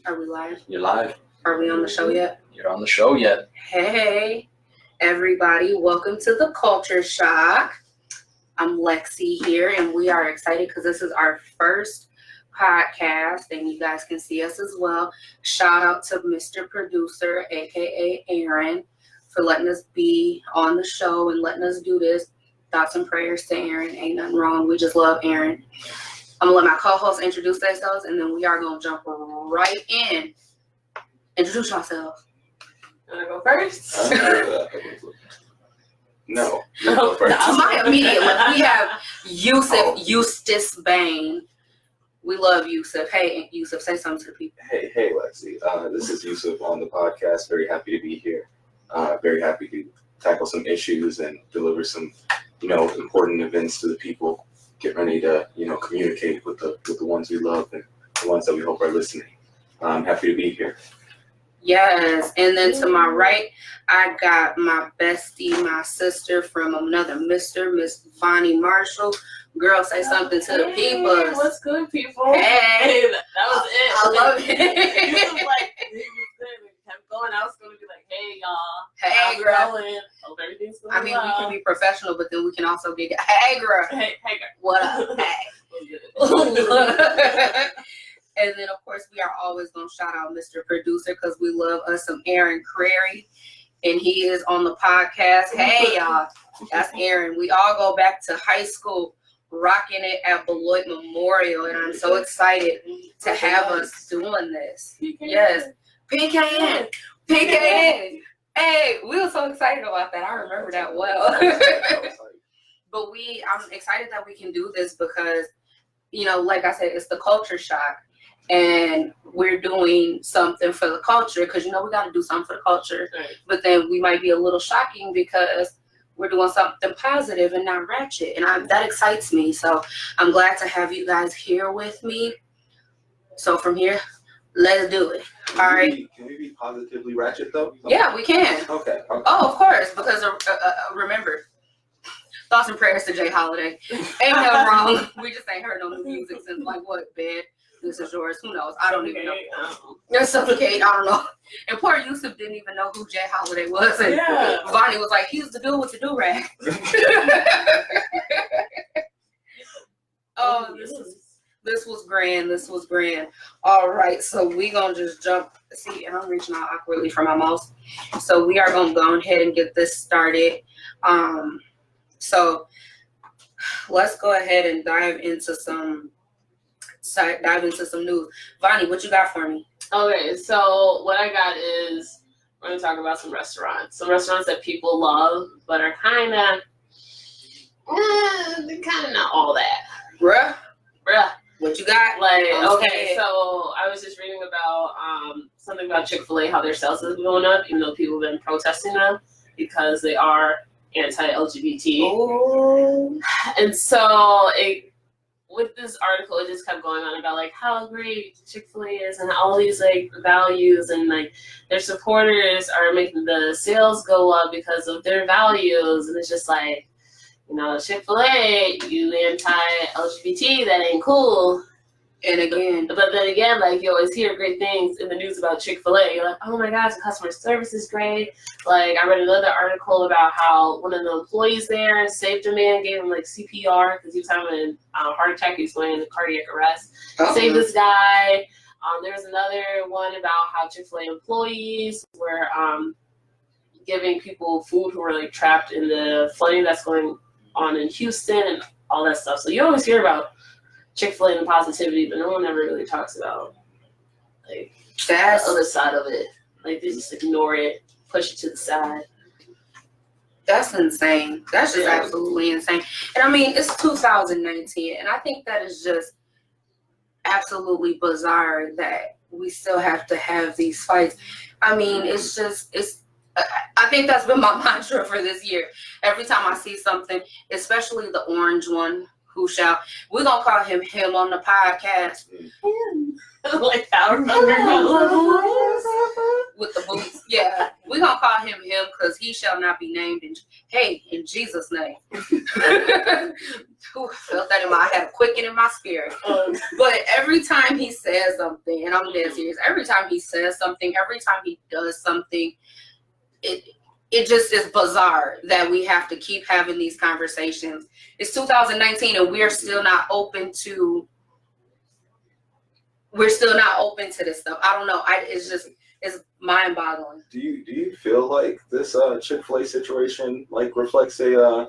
Are we live? You're live. Are we on the show yet? You're on the show yet. Hey, everybody. Welcome to the Culture Shock. I'm Lexi here, and we are excited because this is our first podcast, and you guys can see us as well. Shout out to Mr. Producer, a.k.a. Aaron, for letting us be on the show and letting us do this. Thoughts and prayers to Aaron. Ain't nothing wrong. We just love Aaron. I'm going to let my co-hosts introduce themselves, and then we are going to jump right in. Introduce yourselves. You want to go first? No. My immediate left, we have Eustace Bain. We love Yusuf. Hey, Yusuf, say something to the people. Hey, Lexi. This is Yusuf on the podcast. Very happy to be here. Very happy to tackle some issues and deliver some, important events to the people. Get ready to, communicate with the ones we love and the ones that we hope are listening. I'm happy to be here. Yes, and then to my right, I got my bestie, my sister from another Miss Vonnie Marshall. Girl, say something to the people. What's good, people? Hey, that was it. I love it. He kept going. I was going to be like, hey, y'all. Hey, girl. Hope everything's going I mean, well. we can be professional, but then we can also get, hey, girl. Hey, girl. What up? Hey. And then, of course, we are always going to shout out Mr. Producer because we love us some Aaron Crary. And he is on the podcast. Hey, y'all. That's Aaron. We all go back to high school rocking it at Beloit Memorial. And I'm so excited to have us doing this. Yes. PKN. Hey, we were so excited about that. I remember that well. But I'm excited that we can do this because, like I said, it's the culture shock. And we're doing something for the culture because, we got to do something for the culture. Right. But then we might be a little shocking because we're doing something positive and not ratchet. And that excites me. So I'm glad to have you guys here with me. So from here, let's do it. All right. Can we be positively ratchet, though? Yeah, we can. Okay. Oh, of course. Because remember, thoughts and prayers to Jay Holiday. Ain't nothing wrong. We just ain't heard no new music since, bed. This is yours. Who knows? I don't even know. Suffocate. I don't know. And poor Yusuf didn't even know who Jay Holiday was. And Vonnie was like, he's the dude with the do-rag. Oh, this was grand. All right. So we going to just jump. See, and I'm reaching out awkwardly for my mouse. So we are going to go ahead and get this started. So let's go ahead and dive into some news. Vonnie, what you got for me? Okay, so what I got is we're going to talk about some restaurants that people love, but are kind of not all that. Bruh. What you got? Okay, so I was just reading about something about Chick-fil-A, how their sales is going up, even though people have been protesting them because they are anti-LGBT. Oh. And so with this article, it just kept going on about how great Chick-fil-A is and all these values and their supporters are making the sales go up because of their values. And it's just Chick-fil-A, you anti-LGBT, that ain't cool. And again, but then again, you always hear great things in the news about Chick-fil-A. You're like, oh my gosh, the customer service is great. I read another article about how one of the employees there saved a man, gave him CPR because he was having a heart attack. He was going into cardiac arrest. Saved this guy. There's another one about how Chick-fil-A employees were giving people food who were trapped in the flooding that's going on in Houston and all that stuff. So you always hear about Chick-fil-A and positivity, but no one ever really talks about the other side of it. They just ignore it, push it to the side. That's insane. That's just absolutely insane. And I mean, it's 2019, and I think that is just absolutely bizarre that we still have to have these fights. I mean, I think that's been my mantra for this year. Every time I see something, especially the orange one, we're going to call him on the podcast. Power Thunder. With the boots. Yeah, we're gonna call him because he shall not be named in Jesus' name. Ooh, I felt that I had a quicken in my spirit. But every time he says something, and I'm dead serious, every time he says something, every time he does something, it just is bizarre that we have to keep having these conversations. It's 2019 and we're still not open to this stuff. I don't know. It's mind-boggling. Do you feel like this Chick-fil-A situation like reflects a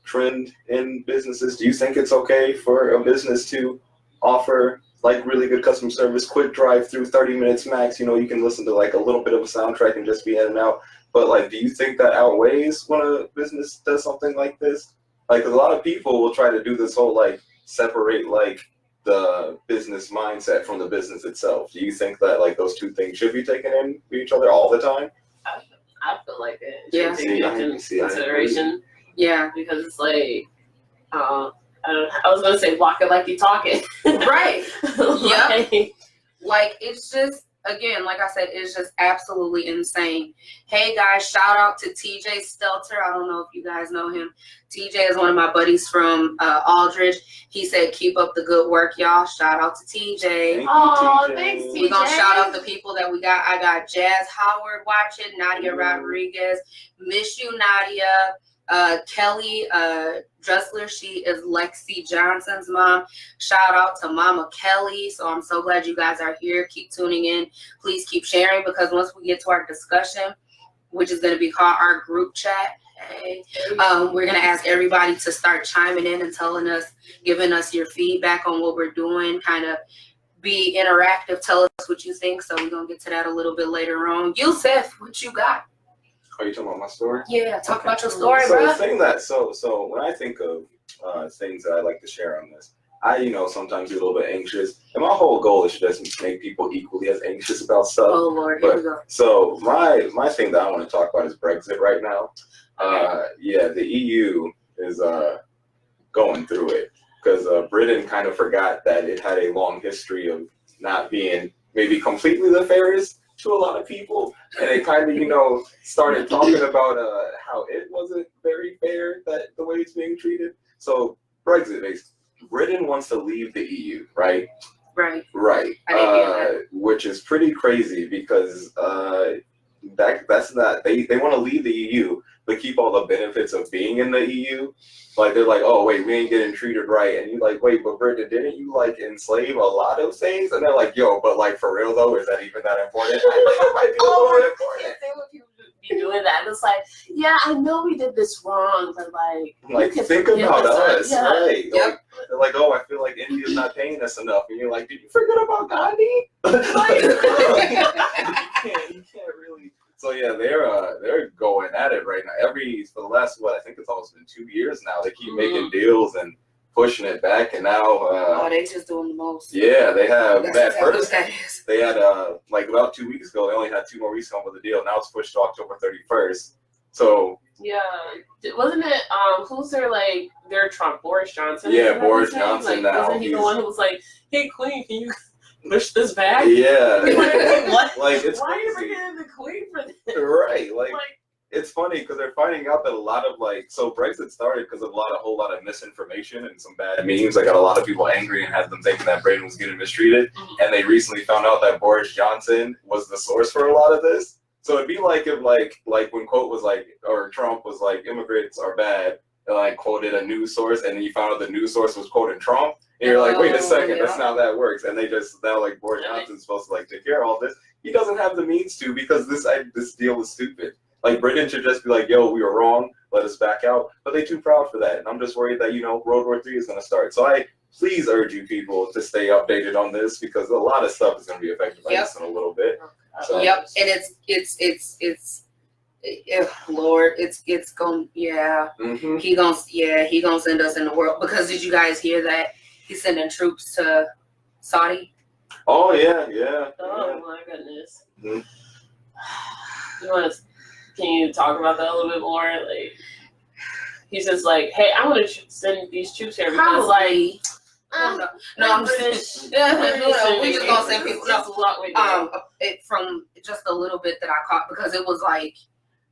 trend in businesses? Do you think it's okay for a business to offer like really good customer service, quick drive-through, 30 minutes max? You know, you can listen to like a little bit of a soundtrack and just be in and out. But like, do you think that outweighs when a business does something like this? Like, 'cause a lot of people will try to do this whole like separate like the business mindset from the business itself. Do you think that like those two things should be taken in with each other all the time? I feel like it Yeah. should take into consideration. Yeah. Because it's like, I was gonna say walk it like you talk it. Right. Like, Like, it's just, again, like I said, it's just absolutely insane. Hey guys, shout out to TJ Stelter. I don't know if you guys know him. TJ is one of my buddies from Aldridge. He said, keep up the good work, y'all. Shout out to TJ. oh, thanks, TJ. We're going to shout out the people that we got. I got Jazz Howard watching, Nadia Rodriguez. Miss you, Nadia. Kelly Dressler, she is Lexi Johnson's mom. Shout out to Mama Kelly. So I'm so glad you guys are here. Keep tuning in. Please keep sharing, because once we get to our discussion, which is going to be called our group chat, we're going to ask everybody to start chiming in and giving us your feedback on what we're doing, kind of be interactive. Tell us what you think. So we're going to get to that a little bit later on. Yusuf, what you got? Are you talking about my story? Yeah, talk about your story, so bro. the thing that so when I think of things that I like to share on this, I sometimes get a little bit anxious, and my whole goal is to just make people equally as anxious about stuff. Oh Lord, here we go. So my thing that I want to talk about is Brexit right now. Yeah, the EU is going through it because Britain kind of forgot that it had a long history of not being maybe completely the fairest to a lot of people, and they kind of started talking about how it wasn't very fair that the way it's being treated. So Brexit, basically, Britain wants to leave the EU, right? Right. I didn't hear that. Which is pretty crazy because that's not they want to leave the EU but keep all the benefits of being in the EU. Like, they're like, oh wait, we ain't getting treated right, and you like, wait, but Britain, didn't you like enslave a lot of things? And they're like, yo, but like for real though, is that even that important? I think that might be a little important. People be doing that. It's like, yeah, I know we did this wrong, but like think about us, yeah. right? Yep. Like, they're like, oh, I feel like India's not paying us enough, and you're like, did you forget about Gandhi? You can't really. So yeah, they're going at it right now. For the last I think it's almost been 2 years now. They keep making deals and pushing it back, and now they just doing the most. Yeah, they have that first. That is. They had like about 2 weeks ago. They only had 2 more weeks on with the deal. Now it's pushed to October 31st. So yeah, wasn't it? Who's their Trump, Boris Johnson? Yeah, Boris Johnson. Now wasn't he the one who was like, "Hey, Queen, can you push this back?" Yeah. What? Like, it's why are you crazy. forgetting the Queen for this? Right. Like it's funny because they're finding out that a lot of so Brexit started because of a whole lot of misinformation and some bad memes that got a lot of people angry and had them thinking that Britain was getting mistreated. Mm-hmm. And they recently found out that Boris Johnson was the source for a lot of this. So it'd be like if like when Trump was like, immigrants are bad, and quoted a news source, and then you found out the news source was quoting Trump, and you're like, wait a second, that's not how that works. And they just now Boris Johnson's supposed to take care of all this. He doesn't have the means to, because this deal is stupid. Like, Britain should just be like, yo, we were wrong, let us back out. But they're too proud for that. And I'm just worried that, World War III is going to start. So I please urge you people to stay updated on this, because a lot of stuff is going to be affected by this in a little bit. So. Yep. And it's Lord, it's going, yeah. Mm-hmm. He gonna send us in the world. Because did you guys hear that he's sending troops to Saudi? Oh, yeah. Oh, my goodness. Mm-hmm. Can you talk about that a little bit more? Like, he's just like, hey, I want to send these troops here because, No, I'm just we just gonna send people. It from just a little bit that I caught because it was like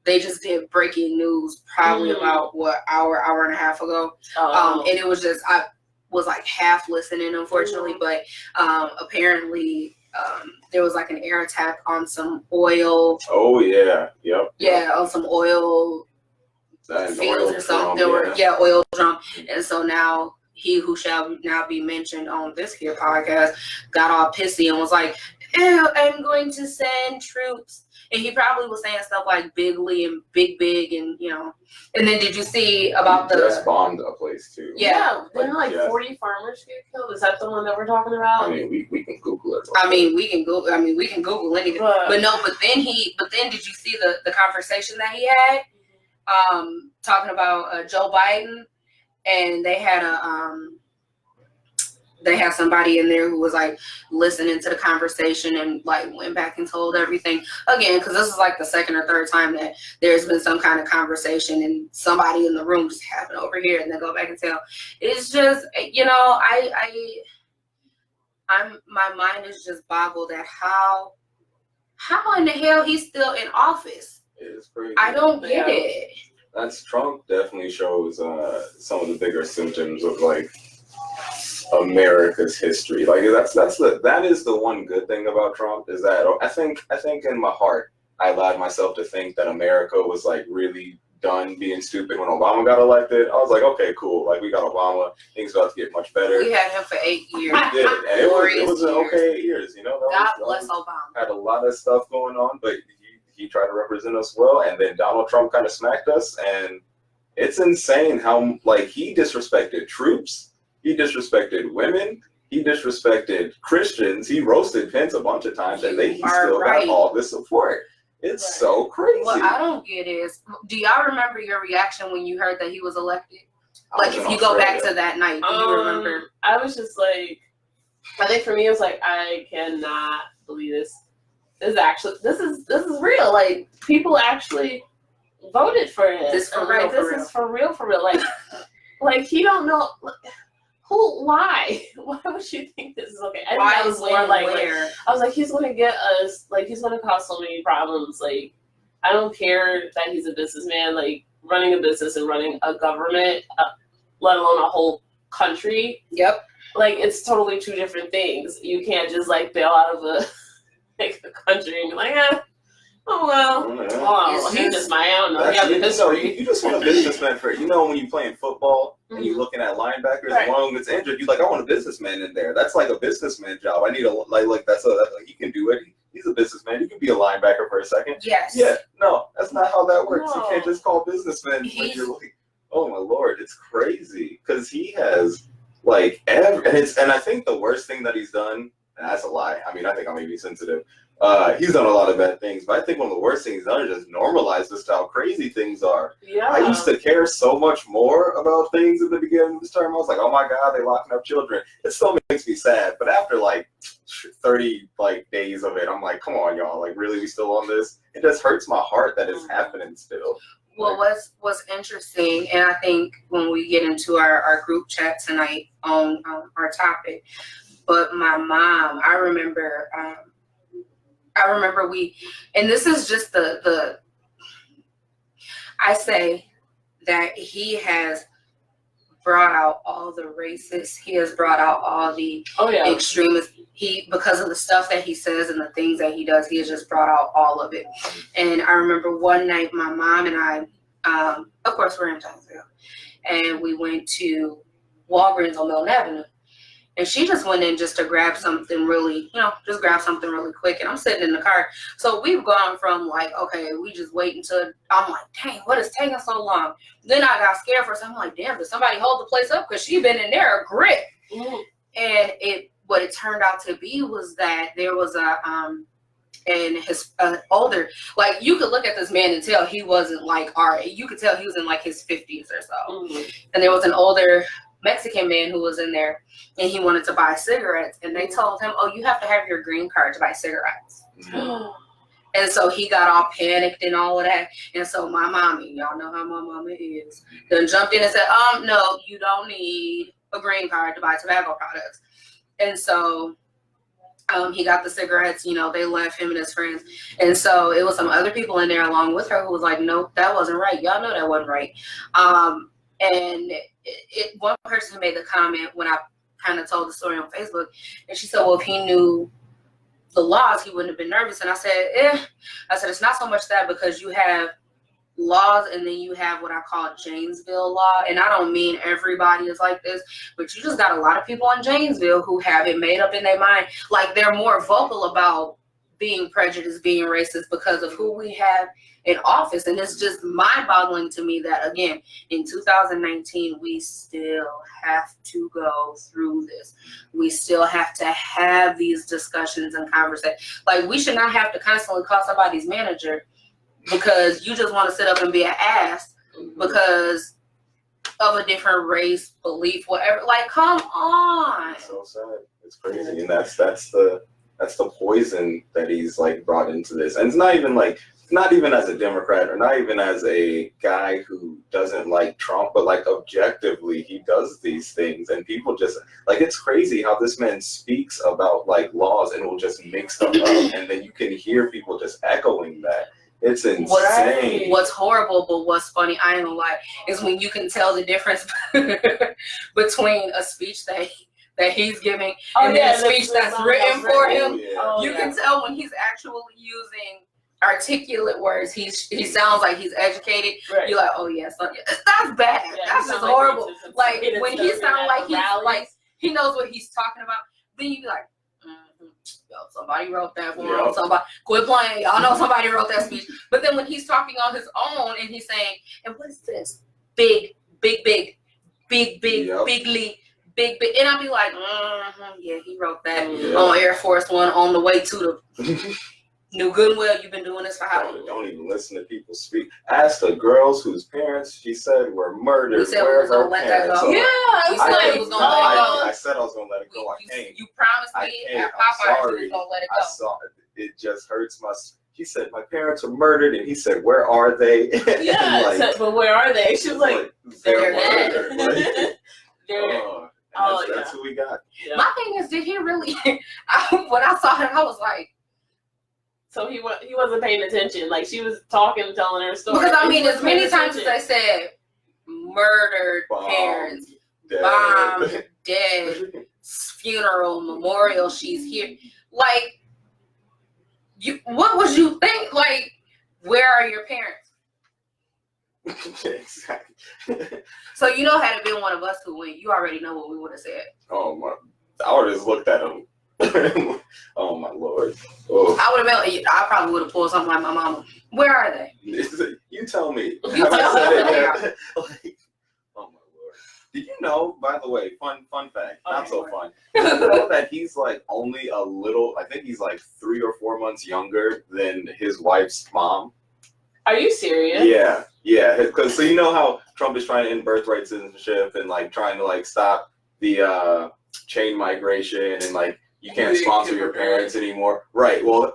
they just did breaking news probably about hour and a half ago. And it was just I was like half listening, unfortunately, but apparently there was like an air attack on some oil. Oh yeah, yep. Yeah, on some oil fields or something. Oil drum, and so now. He who shall now be mentioned on this here podcast got all pissy and was like, "Ew, I'm going to send troops." And he probably was saying stuff like bigly and big and you know. And then did you see about the just bombed a place too? Yeah, didn't 40 farmers get killed? Is that the one that we're talking about? I mean, we can Google it. We can Google anything. But then did you see the conversation that he had talking about Joe Biden? And they had somebody in there who was like listening to the conversation and like went back and told everything again, because this is like the second or third time that there's been some kind of conversation and somebody in the room just happened over here and they go back and tell. It's just, you know, my mind is just boggled at how in the hell he's still in office. It's crazy. I don't get it. That's Trump definitely shows some of the bigger symptoms of like America's history. Like that is the one good thing about Trump is that I think in my heart I allowed myself to think that America was like really done being stupid when Obama got elected. I was like, okay, cool. Like we got Obama, things about to get much better. We had him for 8 years. We did, and it was an okay 8 years. You know, God bless Obama. Had a lot of stuff going on, but he tried to represent us well, and then Donald Trump kind of smacked us, and it's insane how like he disrespected troops, he disrespected women, he disrespected Christians, he roasted Pence a bunch of times, and he still got all this support. It's so crazy. What I don't get is, do y'all remember your reaction when you heard that he was elected? Like if you go back to that night, do you remember? I was just like, I think for me it was like, I cannot believe this. This is real. Like people actually voted for him. This is for real. Like he don't know why would you think this is okay? I was more like I was like he's gonna get us, like he's gonna cause so many problems. Like I don't care that he's a businessman. Like running a business and running a government, let alone a whole country. Yep. Like it's totally two different things. You can't just like bail out of a country and be like, he's just my own. You just want a businessman for, you know, when you're playing football and you're looking at linebackers and one of them gets injured, you're like, I want a businessman in there. That's like a businessman job. I need that's he can do it. He's a businessman. You can be a linebacker for a second. Yes. Yeah. No, that's not how that works. No. You can't just call businessmen when you're like, oh my Lord, it's crazy. Because he has like and I think the worst thing that he's done. That's a lie. I mean, I think I may be sensitive. He's done a lot of bad things, but I think one of the worst things he's done is just normalize just how crazy things are. Yeah. I used to care so much more about things at the beginning of this term. I was like, oh my God, they're locking up children. It still makes me sad, but after like 30 days of it, I'm like, come on, y'all. Like, really, we still on this? It just hurts my heart that it's happening still. Well, what's interesting, and I think when we get into our group chat tonight on our topic. But my mom, I remember and this is just I say that he has brought out all the racists. He has brought out all the extremists. Because of the stuff that he says and the things that he does, he has just brought out all of it. And I remember one night my mom and I, of course we're in Jonesville, and we went to Walgreens on Milton Avenue. And she just went in just to grab something really quick. And I'm sitting in the car. So we've gone from like, okay, we just wait until, I'm like, dang, what is taking so long? Then I got scared for a second. I'm like, damn, did somebody hold the place up? Because she been in there a grip. Mm-hmm. And what it turned out to be was that there was and his older, like you could look at this man and tell he wasn't like our age. You could tell he was in like his 50s or so. Mm-hmm. And there was an older Mexican man who was in there, and he wanted to buy cigarettes, and they told him, oh, you have to have your green card to buy cigarettes. Mm-hmm. And so he got all panicked and all of that. And so my mommy, y'all know how my mama is, then jumped in and said, no, you don't need a green card to buy tobacco products. And so he got the cigarettes, they left him and his friends. And so it was some other people in there along with her who was like, nope, that wasn't right. Y'all know that wasn't right. And one person made the comment when I kind of told the story on Facebook, and she said, well, if he knew the laws, he wouldn't have been nervous. And I said, it's not so much that, because you have laws and then you have what I call Janesville law. And I don't mean everybody is like this, but you just got a lot of people in Janesville who have it made up in their mind. Like, they're more vocal about being prejudiced, being racist because of who we have in office. And it's just mind-boggling to me that, again, in 2019, we still have to go through this. We still have to have these discussions and conversations. Like, we should not have to constantly call somebody's manager because you just want to sit up and be an ass because of a different race, belief, whatever. Like, come on. It's so sad. It's crazy. And that's the poison that he's like brought into this. And it's not even as a Democrat or not even as a guy who doesn't like Trump, but like objectively he does these things, and people just like, it's crazy how this man speaks about like laws and will just make stuff up, and then you can hear people just echoing that. It's insane. What's horrible, but what's funny, I ain't gonna lie, is when you can tell the difference between a speech that he's giving and then a speech that's written for him. You can tell when he's actually using articulate words. He sounds like he's educated. Right. You're like, oh yes, that's bad. Yeah, that's just horrible. Like when he sounds like he's like he knows what he's talking about. Then you be like, yo, somebody wrote that for him. Somebody quit playing. Y'all know somebody wrote that speech. But then when he's talking on his own and he's saying, and what is this? Big, bigly, big, and I'll be like, yeah, he wrote that on Air Force One on the way to the Knew good and well you've been doing this for how long? Don't even listen to people speak. Ask the girls whose parents she said were murdered. We said we was gonna let that go. Yeah, we said we was gonna let it go. I said I was gonna let it go. I can't. You promised me at Popeye you was gonna let it go. I saw it. It just hurts my. He said my parents were murdered, and he said, "Where are they?" Yeah, like, said, but where are they? She was like, "They're dead." That's who we got. Yeah. My thing is, did he really? When I saw him, I was like. So he wasn't paying attention. Like she was talking, telling her story. Because I mean, as many times as I said, murdered parents, bombed, dead, funeral, memorial. She's here. Like, what would you think? Like, where are your parents? Exactly. So you know, had it been one of us who went, you already know what we would have said. Oh my! I would have just looked at him. Oh my lord! Oh. I would have been. I probably would have pulled something like my mama. Where are they? You tell me. You tell me. Like, oh my lord! Did you know? By the way, fun fact. Not so fun. Did you know that he's like only a little? I think he's like 3 or 4 months younger than his wife's mom. Are you serious? Yeah. Because so you know how Trump is trying to end birthright citizenship and like trying to like stop the chain migration and like. You can't sponsor your parents anymore, right? Well,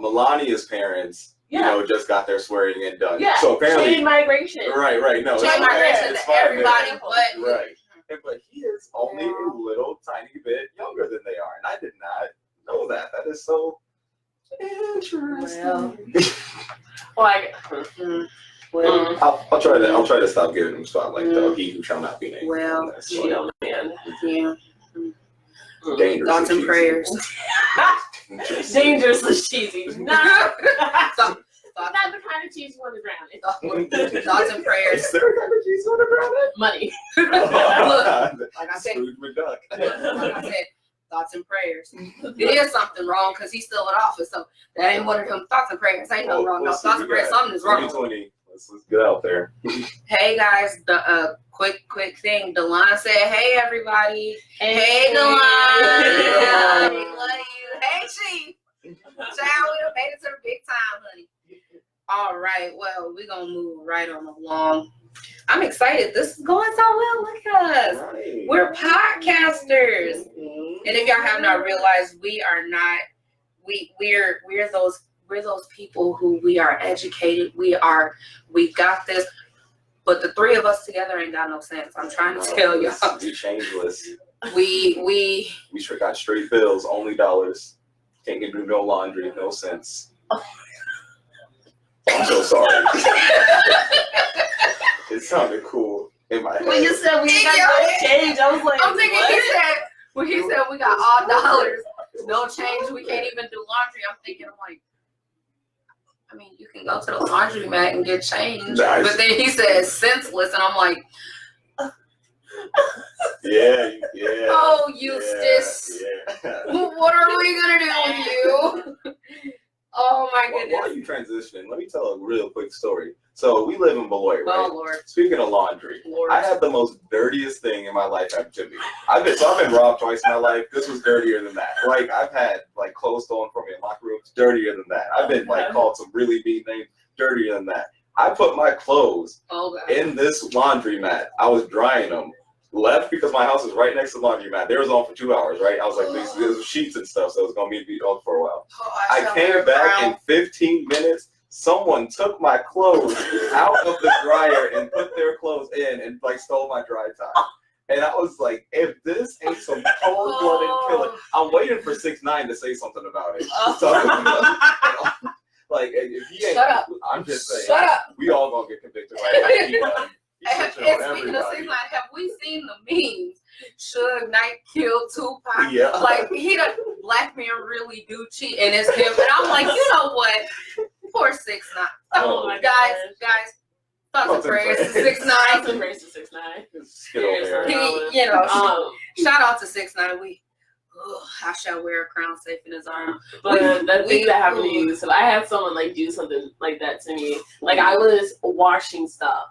Melania's parents, just got their swearing in done. Yeah. So apparently, chain migration. Right. No, chain migration to everybody, but he is only a little tiny bit younger than they are, and I did not know that. That is so interesting. I'll try to stop giving him spotlight though. He who shall not be named. Well, man. Yeah. Dangerous. Thoughts and prayers. Dangerously cheesy. Not Thoughts the kind of cheese you want to drown it. Thoughts and prayers. Is there a kind of cheese you want to drown it? Money. Look, like I said, Scrooge McDuck. Like I said, thoughts and prayers. It is something wrong because he's still in office, so that ain't one of them thoughts and prayers. Ain't no wrong. No thoughts and prayers. Something is wrong. 2020. Let's get out there. Hey guys, the quick thing. Delon said, "Hey everybody." Hey Delon. I love you. Hey Chief. Child, we done made it to the big time, honey. All right. Well, we're gonna move right on along. I'm excited. This is going so well. Look at us. Right. We're podcasters. Mm-hmm. And if y'all have not realized, we are not. We're those people who we are educated. We got this. But the three of us together ain't got no sense. I'm trying to tell y'all. We changeless. We sure got straight bills, only dollars. Can't get do no laundry, no sense. I'm so sorry. It sounded cool in my head. When you said we got no change, I was like, I'm thinking what? when he said we got all dollars, no change, we can't even do laundry. I'm thinking, I mean, you can go to the laundromat and get change. Nice. But then he said senseless, and I'm like, Yeah. oh, Eustace, Yeah. what are we gonna do with you? Oh my While goodness. you transitioning, let me tell a real quick story. So we live in Beloit, right? Oh Lord. Speaking of laundry, Lord. I had the most dirtiest thing in my life happen to me. I've been robbed twice in my life. This was dirtier than that. Like I've had like clothes stolen from me in locker rooms, dirtier than that. I've been like called some really mean names, dirtier than that. I put my clothes in this laundromat. I was drying them. Left because my house is right next to the laundromat. They was on for 2 hours, right? I was like, these sheets and stuff, so it was gonna be on for a while. I came back in 15 minutes. Someone took my clothes out of the dryer and put their clothes in and like stole my dry time. And I was like, if this ain't some cold-blooded killer, I'm waiting for 6ix9ine to say something about it. So, like, if he ain't, Shut up. I'm just saying, Shut up. we all gonna get convicted right now. And speaking of 6ix9ine, have we seen the memes? Suge Knight killed Tupac. Yeah. Like black men really do cheat, and it's him. And I'm like, you know what? Poor 6ix9ine. Oh my guys, thoughts and Thoughts and prayers to prayers. 6ix9ine. Some race to 6ix9ine. Shout out to 6ix9ine. I shall wear a crown safe in his arm. But the thing that happened to you, so I had someone like do something like that to me. Like I was washing stuff.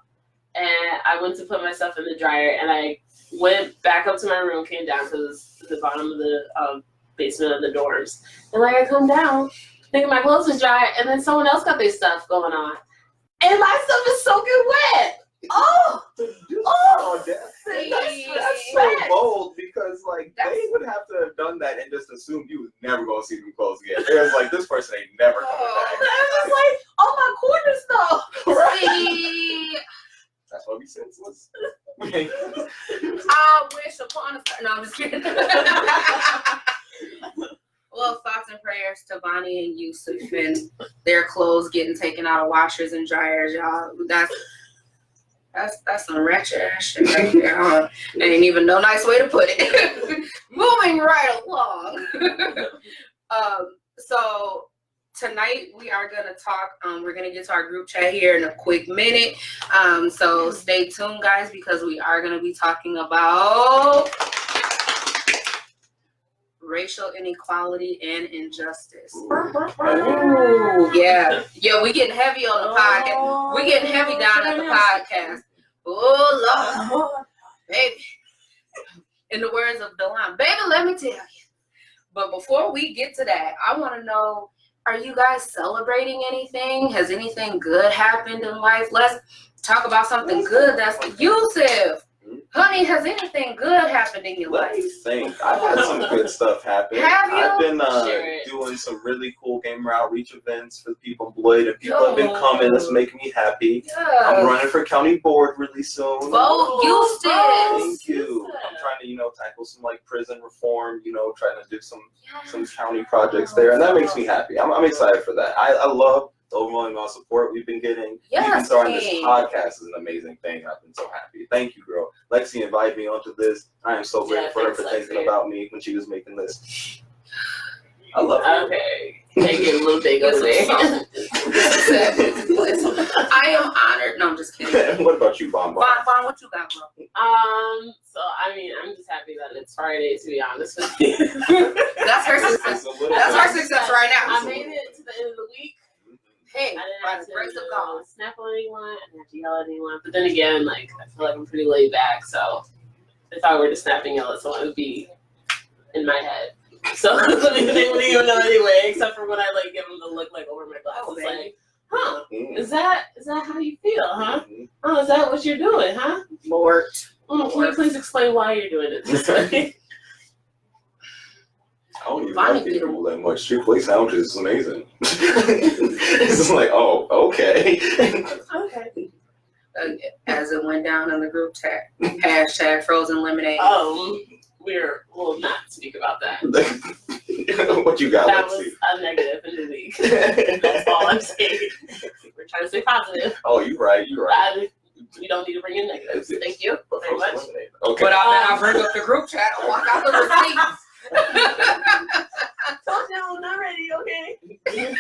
And I went to put my stuff in the dryer, and I went back up to my room, came down to the bottom of the basement of the dorms. And like I come down, thinking my clothes was dry, and then someone else got their stuff going on. And my stuff is soaking wet. That's so bold because like they would have to have done that and just assumed you was never gonna see them clothes again. It was like this person ain't never coming back. I was like, oh my corner stuff. Right. That's why we senseless. I wish upon a star. No, I'm just kidding. Well, thoughts and prayers to Bonnie and Yusuf and their clothes getting taken out of washers and dryers, y'all. That's some wretched ass shit right there, huh? Ain't even no nice way to put it. Moving right along. So tonight we are gonna talk. We're gonna get to our group chat here in a quick minute. So stay tuned, guys, because we are gonna be talking about racial inequality and injustice. Ooh, yeah, we getting heavy on the podcast. We getting heavy down at the podcast. Oh Lord, baby. In the words of Delon, baby, let me tell you. But before we get to that, I want to know: are you guys celebrating anything? Has anything good happened in life? Let's talk about something good. That's Yusuf. Honey, has anything good happened in your life? Let me think. I've had some good stuff happen. Have you? I've been doing some really cool gamer outreach events for people in Beloit, and people have been coming. That's making me happy. Yeah. I'm running for county board really soon. Vote Eustace. Thank you. I'm trying to, tackle some like prison reform. Trying to do some county projects there, and that makes me happy. I'm excited for that. I love the overwhelming amount of support we've been getting. Yes, even starting this podcast is an amazing thing. I've been so happy. Thank you, girl. Lexi invited me onto this. I am so grateful for her for thinking about me when she was making this. I love it. Okay. They get a little big over there. I am honored. No, I'm just kidding. What about you, Bon? Bon, what you got, bro? So I mean, I'm just happy that it's Friday, to be honest with you. That's her success. That's our success right now. I made it to the end of the week. Hey, I didn't by have the to grace of God. snap on anyone. I didn't have to yell at anyone. But then again, I feel like I'm pretty laid back. So if I were to snap and yell at someone, it would be in my head. So they wouldn't even know anyway, except for when I give them the look over my glasses, huh? Is that how you feel, huh? Oh, is that what you're doing, huh? Lord. Can you please explain why you're doing it this way? I don't even like people that much. Chick-fil-A sandwiches is amazing. It's just like, oh, okay. Okay. as it went down in the group chat. Hashtag frozen lemonade. We will not speak about that. What you got? That Let's was see. a negative in the week. That's all I'm saying. We're trying to stay positive. Oh, you're right. We don't need to bring in negatives. Thank you very much. Okay. But I'll bring up the group chat and walk out the receipts. Told you I'm not ready, okay? We're not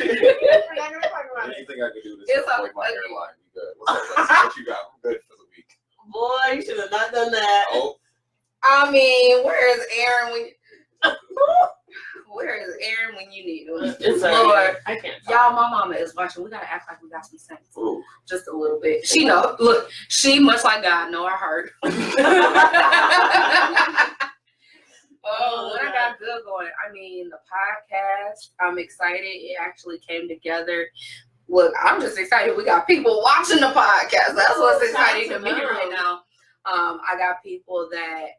gonna talk about it. Anything I can do to It's avoid my okay. hairline, be good. What's up? What you got? Good for the week. Boy, you should have not done that. Oh, I mean, where is Aaron when you need him? It's Lord. alright. I can't. Y'all, my mama is watching. We gotta act like we got some sense. ooh. Just a little bit. She know. Look, she much like God know our heart. Oh, what I got good going. I mean, the podcast. I'm excited. It actually came together. Look, I'm just excited. We got people watching the podcast. That's what's exciting to me right now. I got people that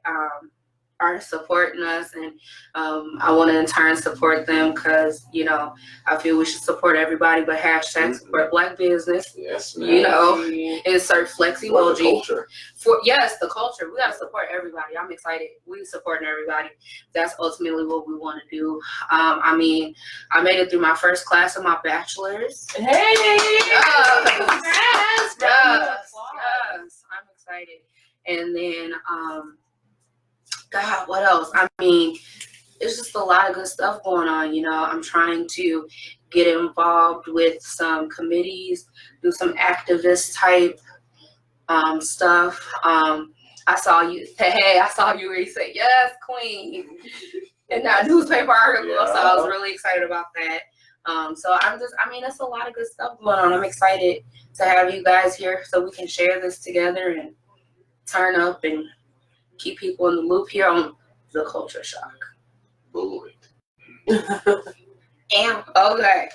are supporting us, and I want to in turn support them because, you know, I feel we should support everybody, but hashtag support Black business. Yes, man. You know, insert flex For the emoji. culture. Yes, the culture. We got to support everybody. I'm excited. We supporting everybody. That's ultimately what we want to do. I mean, I made it through my first class of my bachelor's. Hey! Yes! Yes! I'm excited. And then, God, what else? I mean, it's just a lot of good stuff going on. You know, I'm trying to get involved with some committees, do some activist type stuff. I saw you where you said, yes, queen, in that newspaper article. Yeah. So I was really excited about that. So it's a lot of good stuff going on. I'm excited to have you guys here so we can share this together and turn up and keep people in the loop here on the Culture Shock. Beloit. And okay,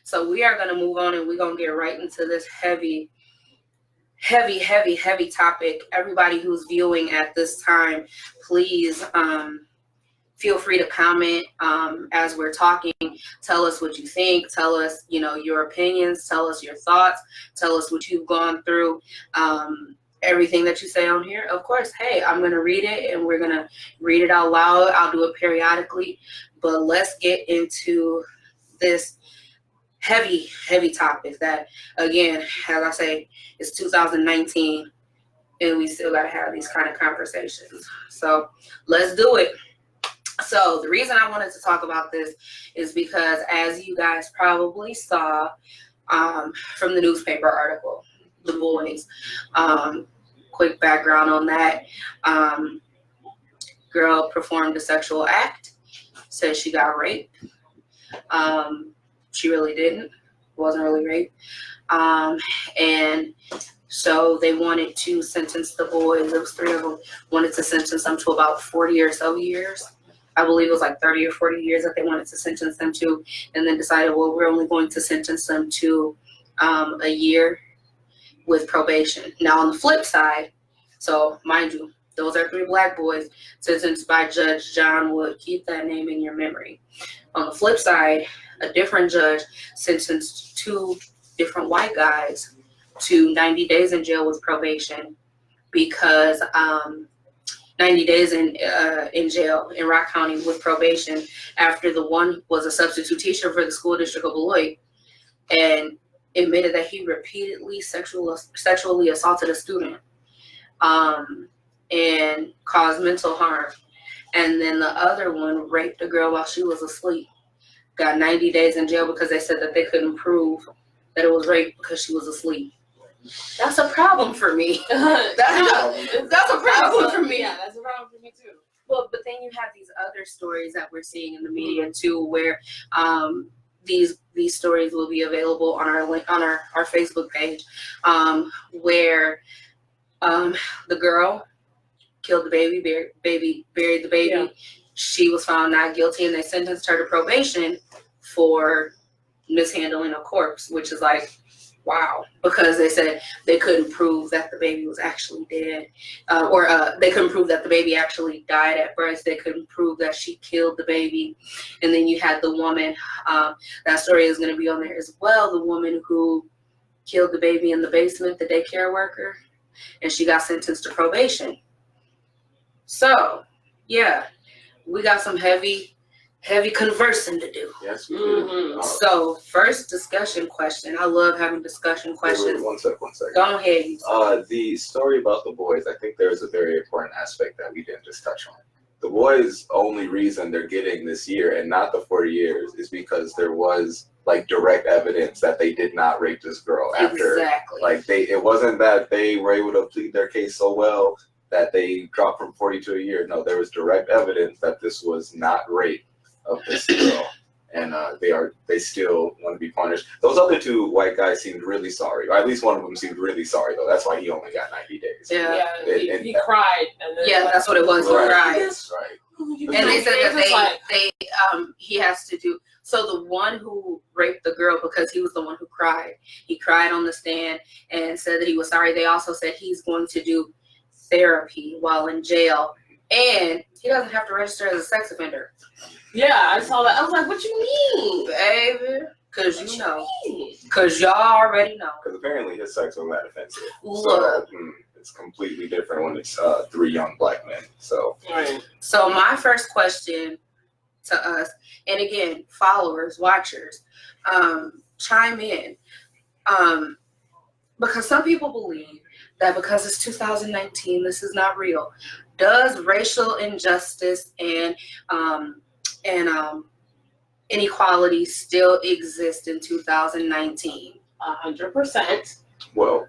so we are gonna move on and we're gonna get right into this heavy topic. Everybody who's viewing at this time, please feel free to comment as we're talking. Tell us what you think. Tell us, you know, your opinions. Tell us your thoughts. Tell us what you've gone through. Everything that you say on here, of course, hey, I'm going to read it and we're going to read it out loud. I'll do it periodically, but let's get into this heavy topic that, again, as I say, it's 2019 and we still got to have these kind of conversations. So let's do it. So the reason I wanted to talk about this is because, as you guys probably saw from the newspaper article, the boys. Quick background on that. Girl performed a sexual act, said she got raped. She really didn't. Wasn't really rape. And so they wanted to sentence the boys. There was 3 of them. Wanted to sentence them to about 40 or so years. I believe it was like 30 or 40 years that they wanted to sentence them to, and then decided, well, we're only going to sentence them to a year with probation. Now, on the flip side, so mind you, those are 3 Black boys sentenced by Judge John Wood. Keep that name in your memory. On the flip side, a different judge sentenced 2 different white guys to 90 days in jail with probation because 90 days in jail in Rock County with probation after the one was a substitute teacher for the school district of Beloit and admitted that he repeatedly sexually assaulted a student and caused mental harm. And then the other one raped a girl while she was asleep. Got 90 days in jail because they said that they couldn't prove that it was rape because she was asleep. That's a problem for me. That's a problem for me. Yeah, that's a problem for me too. Well, but then you have these other stories that we're seeing in the media too, where these stories will be available on our link on our Facebook page, where the girl killed the baby, buried the baby. Yeah. She was found not guilty, and they sentenced her to probation for mishandling a corpse, which is like, wow, because they said they couldn't prove that the baby was actually dead, or they couldn't prove that the baby actually died at birth. They couldn't prove that she killed the baby. And then you had the woman, that story is going to be on there as well, the woman who killed the baby in the basement, the daycare worker. and she got sentenced to probation. So, yeah, we got some heavy conversing to do. Yes, we do. Mhm. So, first discussion question. I love having discussion questions. One second. Go ahead. The story about the boys, I think there's a very important aspect that we didn't just touch on. The boys' only reason they're getting this year and not the 4 years is because there was like direct evidence that they did not rape this girl after. Exactly. Like it wasn't that they were able to plead their case so well that they dropped from 40 to a year. No, there was direct evidence that this was not rape of this girl. And they still want to be punished. Those other 2 white guys seemed really sorry, or at least one of them seemed really sorry though. That's why he only got 90 days. Yeah. He cried. And then Yeah, that's what it was. Right. Right. Right. And they said that he has to do. So the one who raped the girl, because he was the one who cried, he cried on the stand and said that he was sorry. They also said he's going to do therapy while in jail, and he doesn't have to register as a sex offender. Yeah, I saw that. I was like, what you mean? Baby, because you know. Because y'all already know. Because apparently his sex was that offensive. Look. So it's completely different when it's 3 young black men. So. Right. So my first question to us, and again, followers, watchers, chime in. Because some people believe that because it's 2019, this is not real. Does racial injustice and inequality still exist in 2019? 100%. Well,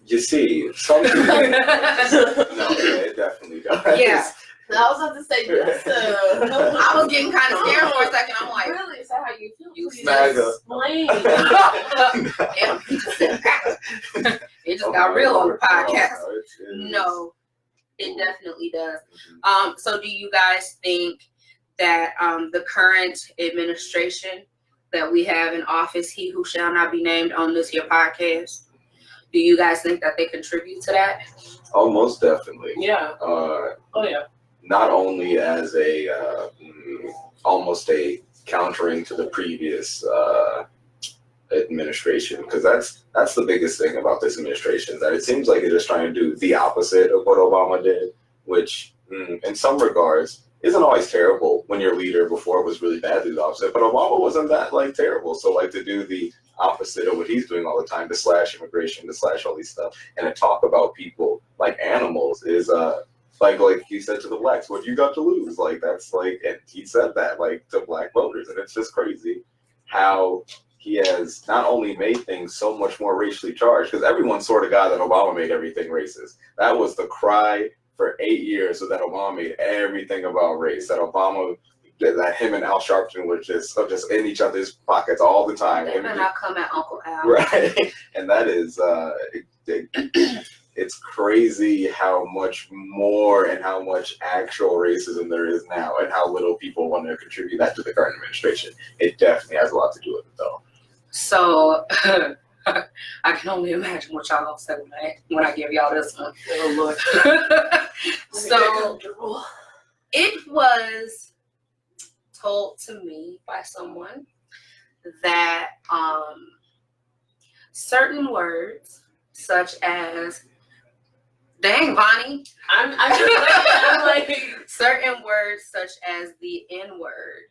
you see, some people. No, it definitely does. Yeah. I was about to say yes. I was getting kind of scared for a second. I'm like, really? Is that how you feel? You Please MAGA. explain. damn, he just said that. It just got real on the podcast. No, it definitely does. So do you guys think that the current administration that we have in office, he who shall not be named on this here podcast, do you guys think that they contribute to that? Oh, most definitely. Yeah. Oh, yeah. Not only as almost a countering to the previous administration, because that's the biggest thing about this administration, that it seems like they're just trying to do the opposite of what Obama did, which in some regards isn't always terrible when your leader before was really bad to the opposite, but Obama wasn't that terrible. So to do the opposite of what he's doing all the time, to slash immigration, to slash all these stuff, and to talk about people like animals is like he said to the blacks, what you got to lose? And he said that to black voters, and it's just crazy how he has not only made things so much more racially charged, because everyone sort of got that Obama made everything racist. That was the cry for 8 years, so that Obama made everything about race. That him and Al Sharpton were just in each other's pockets all the time. They better not come at Uncle Al. Right, and that is it's crazy how much more and how much actual racism there is now, and how little people want to contribute that to the current administration. It definitely has a lot to do with it, though. So I can only imagine what y'all gonna say when I give y'all this one. Oh, Lord. So it was told to me by someone that certain words such as dang Vonnie, I'm like certain words such as the N-word,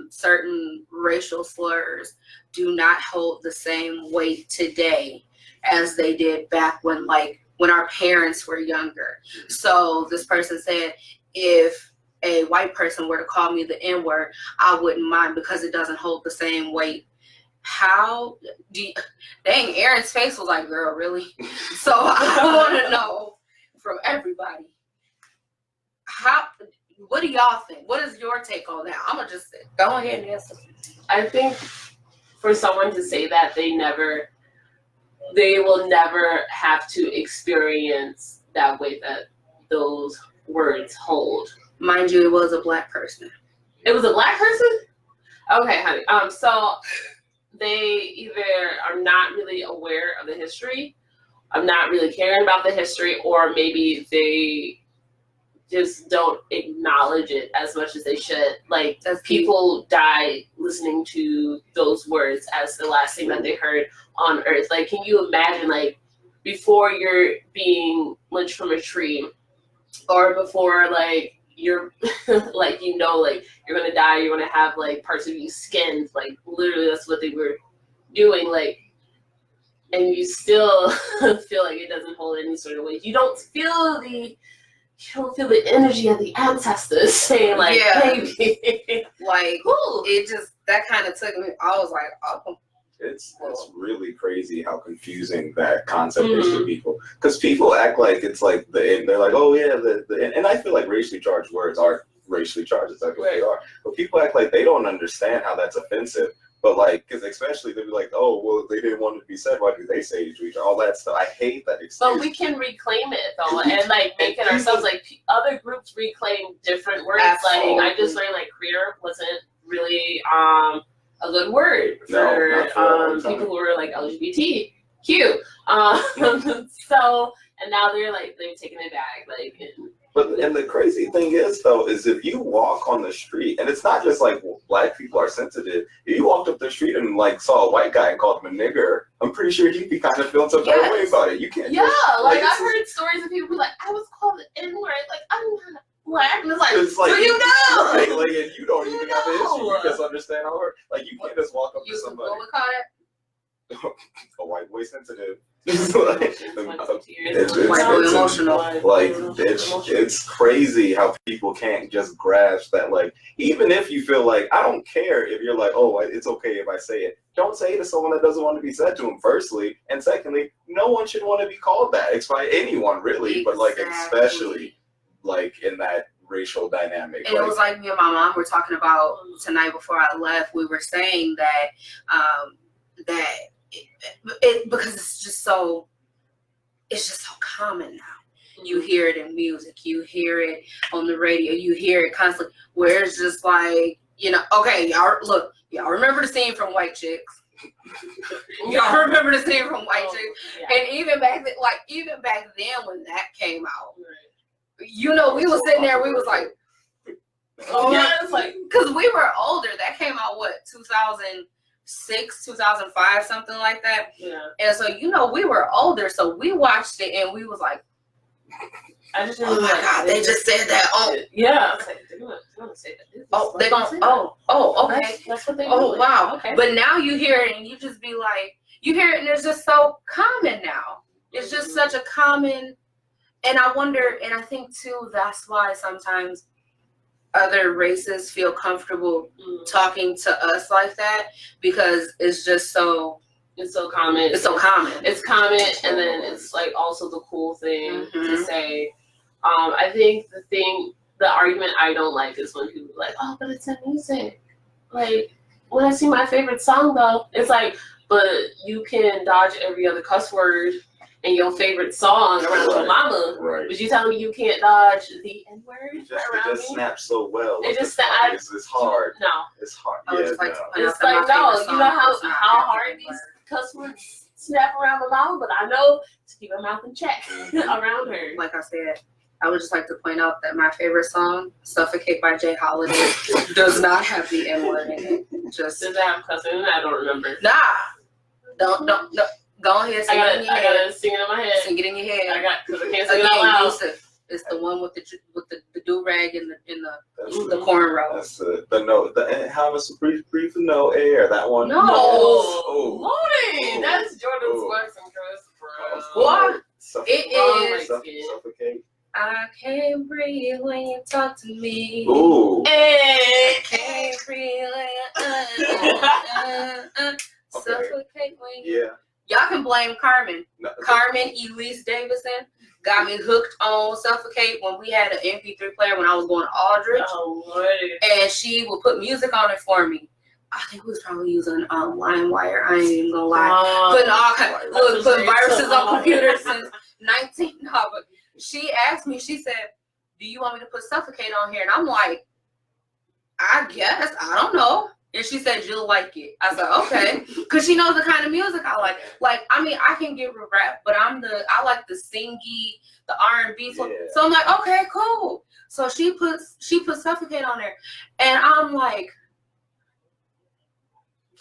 certain racial slurs do not hold the same weight today as they did back when our parents were younger. So this person said, if a white person were to call me the N-word, I wouldn't mind because it doesn't hold the same weight. How do you, dang, Aaron's face was like, girl, really? So I want to know from everybody, what do y'all think? What is your take on that? I'm going to just go ahead and answer. I think for someone to say that, they will never have to experience that way that those words hold. Mind you, it was a black person. It was a black person? Okay, honey. So they either are not really aware of the history, I'm not really caring about the history, or maybe they just don't acknowledge it as much as they should. People die listening to those words as the last thing that they heard on earth. Can you imagine, before you're being lynched from a tree, or before like you're like you're gonna die, you're gonna have like parts of you skinned, like literally that's what they were doing, like, and you still feel like it doesn't hold any sort of weight. You don't feel the energy of the ancestors saying like, baby, like cool. It just that kind of took me. I was like, oh. It's really crazy how confusing that concept is to people, because people act like it's like they're like, oh yeah, and I feel like racially charged words are racially charged, that's what they are, but people act like they don't understand how that's offensive. But like, because especially they'll be like, oh well, they didn't want it to be said, why do they say it, all that stuff. I hate that excuse. But we can reclaim it though, and like make it ourselves. Like other groups reclaim different words. Absolutely. Like I just learned like queer wasn't really a good word for people who were like LGBTQ. So, and now they've taken it back. Like, and the crazy thing is though, is if you walk on the street, and it's not just like black people are sensitive. If you walked up the street and like saw a white guy and called him a nigger, I'm pretty sure he'd be kind of feeling some kind of way about it. You can't. Yeah, like I've heard stories of people be like, I was called the N-word. Like I'm not black. And it's like, do you know? Right? Like, and you don't even have the issue. You just understand how it. Like you can't just walk up to somebody. What we call it? A white boy sensitive. It's emotional. Like it's crazy how people can't just grasp that. Like even if you feel like, I don't care if you're like, oh, it's okay if I say it. Don't say it to someone that doesn't want to be said to him. Firstly, and secondly, no one should want to be called that. It's by anyone really, but like especially like in that racial dynamic. And it was like me and my mom were talking about tonight before I left. We were saying that because it's just so common now. You hear it in music, you hear it on the radio, you hear it constantly, where it's just like, okay, y'all remember the scene from White Chicks. Y'all remember the scene from White Chicks. Yeah. And even back then when that came out, we was sitting there, we was like, oh yeah, it's like, because we were older. That came out 2006, 2005, something like that. Yeah. And so we were older, so we watched it and we was like, I just oh my God, they just said that. Oh yeah. Like, they're gonna say that. Oh, they're gonna. Oh, okay. That's what they. Oh wow. Okay. But now you hear it and you just be like, you hear it and it's just so common now. It's just such a common. And I wonder, and I think too, that's why sometimes other races feel comfortable talking to us like that, because it's just so. It's so common. It's so common. It's common, and then it's like also the cool thing to say. I think the argument I don't like is when people are like, oh, but it's in music. Like when I see my favorite song though, it's like, but you can dodge every other cuss word in your favorite song around your mama. Right. But you telling me you can't dodge the N-word It around just me? snaps so well. It's hard. No. It's hard. It's like no. You know how hard these cuss words snap around the mama, but I know to keep her mouth in check around her. Like I said, I would just like to point out that my favorite song, "Suffocate" by Jay Holiday, does not have the N-word in it. Just does that have cussing? I don't remember. Nah. Don't. Go ahead, I gotta sing it in my head. Sing it in your head. Because I can't sing it out loud. Yusuf, it's the one with the do rag and the cornrows. That's the note. Have a brief no air. That one. No. Lordy, that's Jordan Sparks and Chris. What? It is. Suffocate. I can't breathe when you talk to me. Ooh. I can't breathe when suffocate when you. Yeah. Y'all can blame Carmen. No, Carmen Elise Davidson got me hooked on Suffocate when we had an MP3 player when I was going to Aldridge. Oh, Lordy. And she would put music on it for me. I think we was probably using LimeWire. I ain't even gonna lie. Putting all kinds, putting viruses on computers since 19. No, but she asked me. She said, "Do you want me to put Suffocate on here?" And I'm like, "I guess. I don't know." And she said, "You'll like it." I said, "Okay," because she knows the kind of music I like. Like, I mean, I can get rap, but I like the singy, the R&B. So I'm like, okay, cool. So she put Suffocate on there, and I'm like,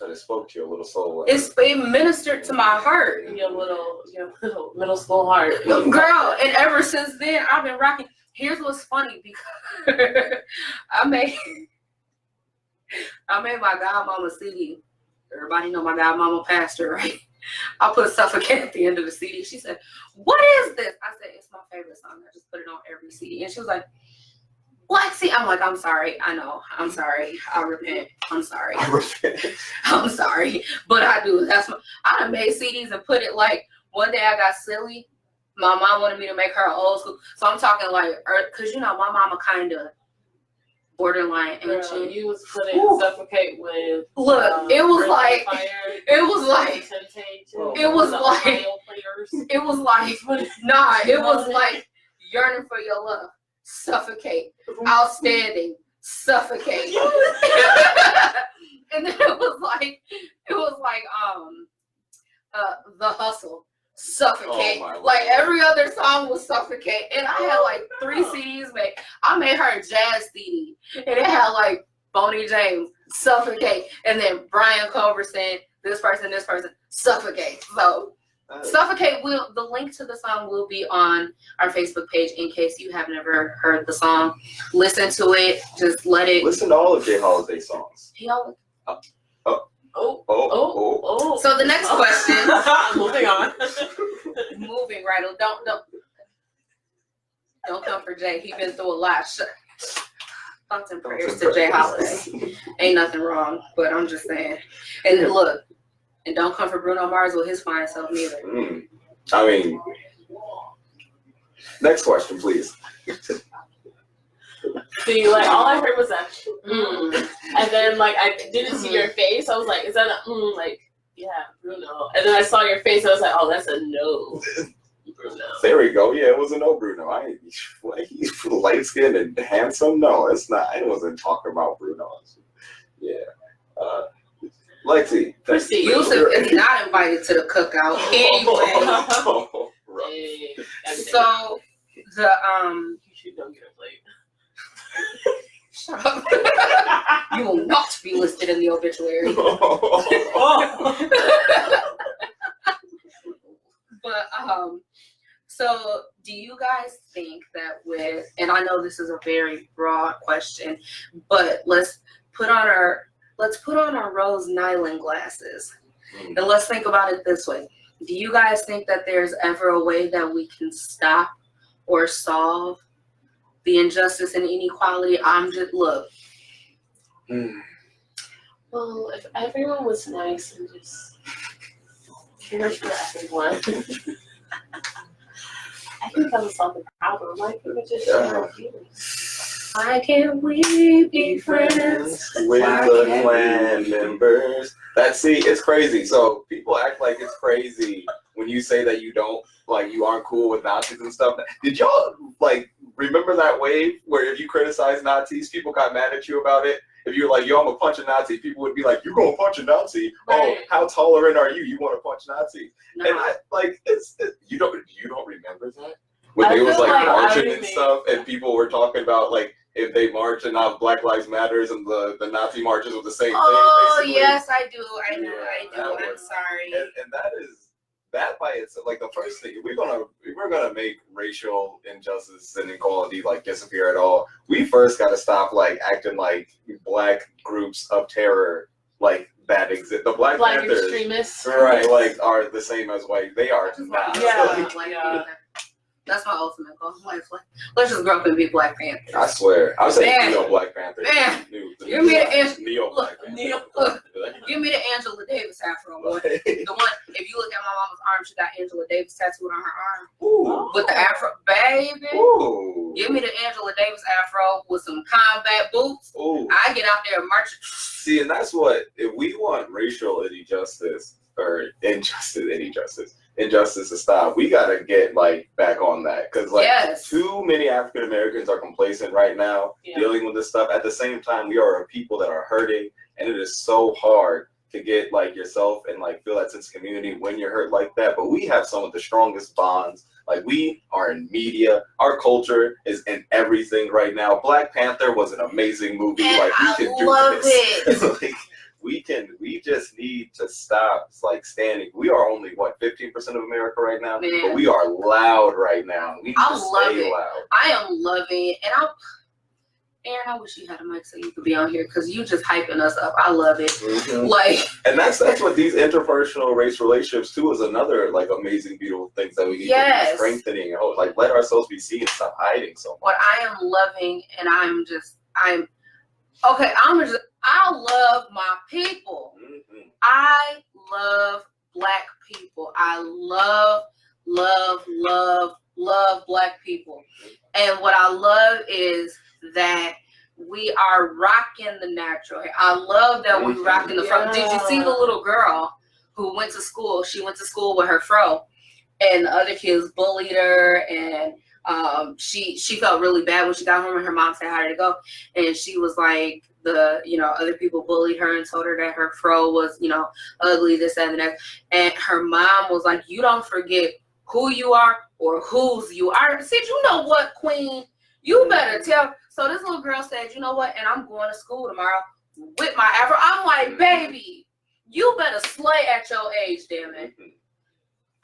But it spoke to your little soul. It ministered to my heart. Your little middle school heart. Girl, and ever since then, I've been rocking. Here's what's funny, because I made my godmama CD. Everybody know my godmama pastor, right? I put Suffocate at the end of the CD. She said, "What is this?" I said, "It's my favorite song. I just put it on every CD." And she was like, "Lexi," I'm like, "I'm sorry. I know. I'm sorry. I repent. I'm sorry. I'm sorry." But I do. I done made CDs and put it like, one day I got silly. My mom wanted me to make her old school. So I'm talking like, because my mama kind of borderline ancient. You was putting Suffocate with. Look, it was like, Yearning for Your Love, Suffocate, Outstanding, Suffocate. And then it was like The Hustle, Suffocate. Like every other song was Suffocate. And I had like 3 CDs made. I made her a jazz CD. And it had like Boney James, Suffocate. And then Brian Culbertson, this person, Suffocate. So Suffocate the link to the song will be on our Facebook page in case you have never heard the song. Listen to it. Just let it. Listen to all of Jay Holiday songs. So the next question. Moving on. Moving right. Don't come for Jay. He's been through a lot. Thoughts and prayers to Jay Holiday. Ain't nothing wrong, but I'm just saying. And look, and don't come for Bruno Mars with his fine self neither. I mean, next question, please. See, like all I heard was that, and then like I didn't see your face. I was like, is that a like, yeah, Bruno. And then I saw your face. I was like, oh, that's a no, Bruno. There we go. Yeah, it was a no, Bruno. He's light skinned and handsome. No, it's not. I wasn't talking about Bruno. Yeah. Lexi, Yusuf is not invited to the cookout anyway. So the you should go get a plate. Shut up. You will not be listed in the obituary. But so do you guys think that and I know this is a very broad question, but let's put on our rose nylon glasses and let's think about it this way. Do you guys think that there's ever a way that we can stop or solve the injustice and inequality? Well, if everyone was nice and just cared for everyone, I think that would solve the problem. Like, we would just share our feelings. Why can't we be friends with the clan members? It's crazy. So people act like it's crazy when you say that you aren't cool with Nazis and stuff. Did y'all remember that wave where if you criticize Nazis, people got mad at you about it? If you're like, yo, I'm gonna punch a Nazi, people would be like, you're gonna punch a Nazi? Right. Oh, how tolerant are you? You want to punch Nazis? No. And you don't remember that? When they was marching and stuff, and people were talking about if they march and now Black Lives Matters and the Nazi marches were the same thing. Oh yes, I do. I do. I'm sorry. And that by itself, the first thing, we're gonna make racial injustice and inequality disappear at all. We first gotta stop acting like Black groups of terror that exist. The Black Panthers, extremists, right? Are the same as white. They are not. Yeah. That's my ultimate goal. Let's just grow up and be Black Panthers. I swear. I was saying Neo Black Panthers. Man, give me the Neo Black Panthers. Give me the Angela Davis afro. The one, if you look at my mama's arm, she got Angela Davis tattooed on her arm. Ooh. With the afro, baby. Ooh. Give me the Angela Davis afro with some combat boots. Ooh. I get out there and march. See, and that's what, if we want racial injustice to stop, we gotta get back on that, because too many African Americans are complacent right now dealing with this stuff. At the same time, we are a people that are hurting, and it is so hard to get yourself and feel that sense of community when you're hurt like that. But we have some of the strongest bonds. We are in media, our culture is in everything right now. Black Panther was an amazing movie. And we can do love this. It. we just need to stop like standing. We are only 15% of America right now, Man. but we are loud right now. We need to stay loud. I am loving, and Aaron, I wish you had a mic so you could be on here because you just hyping us up. I love it. Mm-hmm. Like, and that's what these interpersonal race relationships too is another like amazing, beautiful things that we need to be strengthening. Like let ourselves be seen, stop hiding so much. What I am loving, and I love my people. Mm-hmm. I love Black people. I love Black people. And what I love is that we are rocking the natural hair. I love that we rocking the fro. Did you see the little girl who went to school? She went to school with her fro, and the other kids bullied her, and she felt really bad when she got home, and her mom said how to go, and she was like, other people bullied her and told her that her fro was, ugly, this, that, and that, and her mom was like, you don't forget who you are or whose you are. I said, you know what, Queen? You better tell. So this little girl said, you know what? And I'm going to school tomorrow with my afro. I'm like, baby, you better slay at your age, damn it.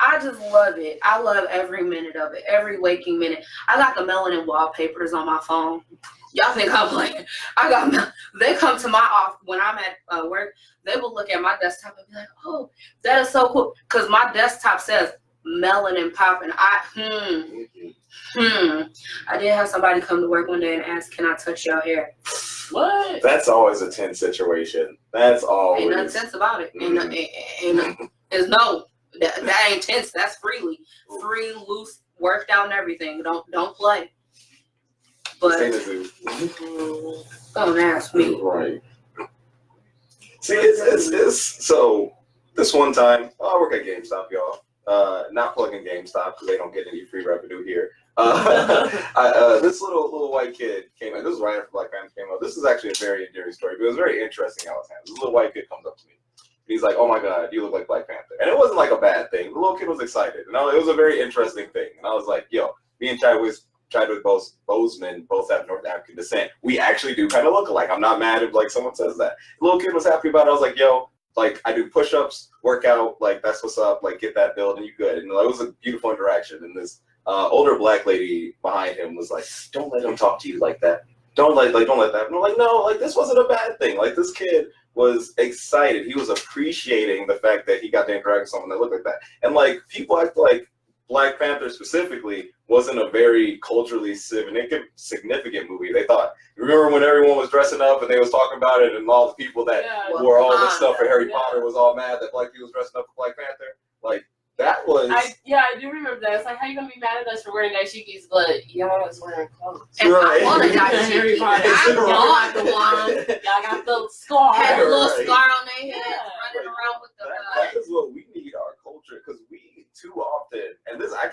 I just love it. I love every minute of it, every waking minute. I got the melanin wallpapers on my phone. Y'all think I'm playing? They come to my office when I'm at work. They will look at my desktop and be like, oh, that is so cool. Because my desktop says melanin popping. I did have somebody come to work one day and ask, can I touch your hair? What? That's always a tense situation. That's always. Ain't nothing tense about it. There's no, that ain't tense. That's free, loose, worked out and everything. Don't play. But don't ask me. Right. See, it's so this one time, I work at GameStop, y'all. Not plugging GameStop because they don't get any free revenue here. This little white kid came in. This was right after Black Panther came out. This is actually a very endearing story, but it was very interesting how it was handled. This little white kid comes up to me. He's like, oh my God, you look like Black Panther. And it wasn't like a bad thing. The little kid was excited. And it was a very interesting thing. And I was like, yo, me and Chadwick Boseman both have North African descent. We actually do kind of look alike. I'm not mad if like someone says that. The little kid was happy about it. I was like, yo, like I do push-ups, workout, like that's what's up, like get that build and you good. And it was a beautiful interaction. And this older Black lady behind him was like, don't let him talk to you like that. Don't let that. And I'm like, no, like this wasn't a bad thing. Like this kid was excited. He was appreciating the fact that he got to interact with someone that looked like that. And like people act like Black Panther specifically wasn't a very culturally significant movie. They thought, remember when everyone was dressing up and they was talking about it and all the people that wore all this stuff for Harry Potter was all mad that Black people was dressing up for Black Panther? Like, that was... I do remember that. It's like, how you gonna be mad at us for wearing dashikis, but y'all was wearing clothes. And I want a dashiki. Y'all got the one. Y'all got the scar. Had a little scar on their head, running around with the... That is what we need our culture, because we too often, and this I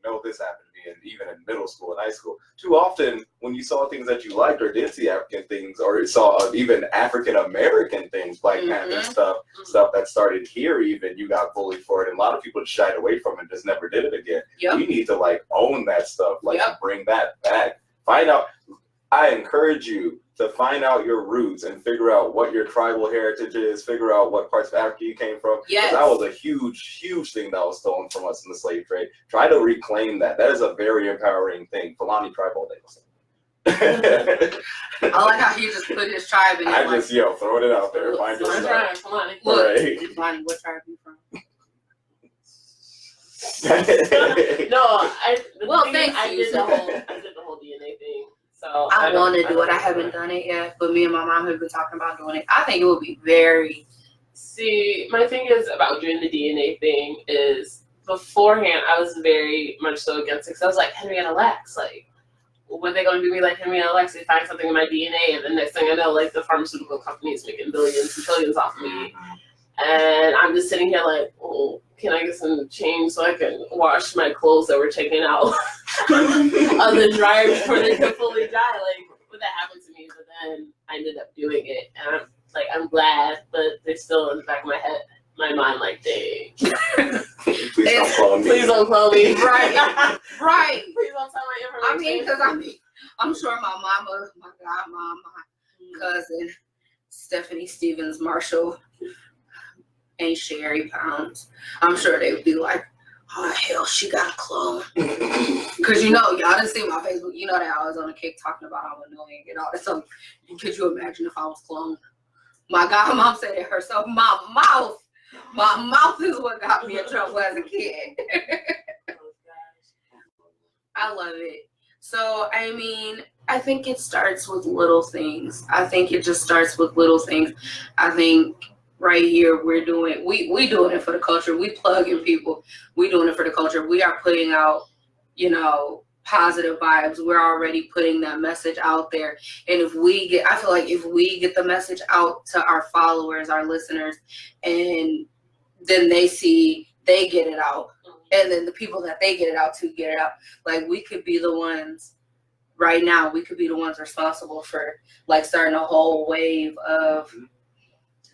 know this happened to me, and even in middle school and high school, too often when you saw things that you liked or did see African things, or saw even African American things, Black Panther stuff that started here, even you got bullied for it, and a lot of people just shied away from it, just never did it again. We need to like own that stuff, like bring that back. Find out. I encourage you to find out your roots and figure out what your tribal heritage is, figure out what parts of Africa you came from. Yes. That was a huge, huge thing that was stolen from us in the slave trade. Try to reclaim that. That is a very empowering thing. Fulani tribe all day. I like how he just put his tribe in. Throwing it out there. Find your tribe. Fulani. Look, Fulani, what tribe are you from? I did the whole DNA thing. So I want to do it. I haven't done it yet, but me and my mom have been talking about doing it. I think it would be very... See, my thing is about doing the DNA thing is beforehand, I was very much so against it because I was like, Henrietta Lacks, like, what are they going to do me like Henrietta Lacks? They find something in my DNA, and the next thing I know, like, the pharmaceutical companies making billions and trillions off me. And I'm just sitting here like, oh, can I get some change so I can wash my clothes that were taken out of the dryer before they could fully dry? Like, would that happen to me? But then I ended up doing it, and I'm glad, but they're still in the back of my head, my mind, like, dang. Please don't call me. Right. Please don't tell my information. I'm sure my mama, my godmom, my cousin, Stephanie Stevens Marshall and Sherry Pounds, I'm sure they would be like, oh hell, she got a clone. Cause y'all didn't see my Facebook. You know that I was on a kick talking about how annoying and all that stuff. Could you imagine if I was cloned? My godmom said it herself. My mouth is what got me in trouble as a kid. I love it. So, I mean, I think it starts with little things. I think it just starts with little things. I think right here we doing it for the culture. We plugging people. We doing it for the culture. We are putting out, positive vibes. We're already putting that message out there. And I feel like if we get the message out to our followers, our listeners, and then they get it out. And then the people that they get it out to get it out. Like, we could be the ones right now. We could be the ones responsible for like starting a whole wave of.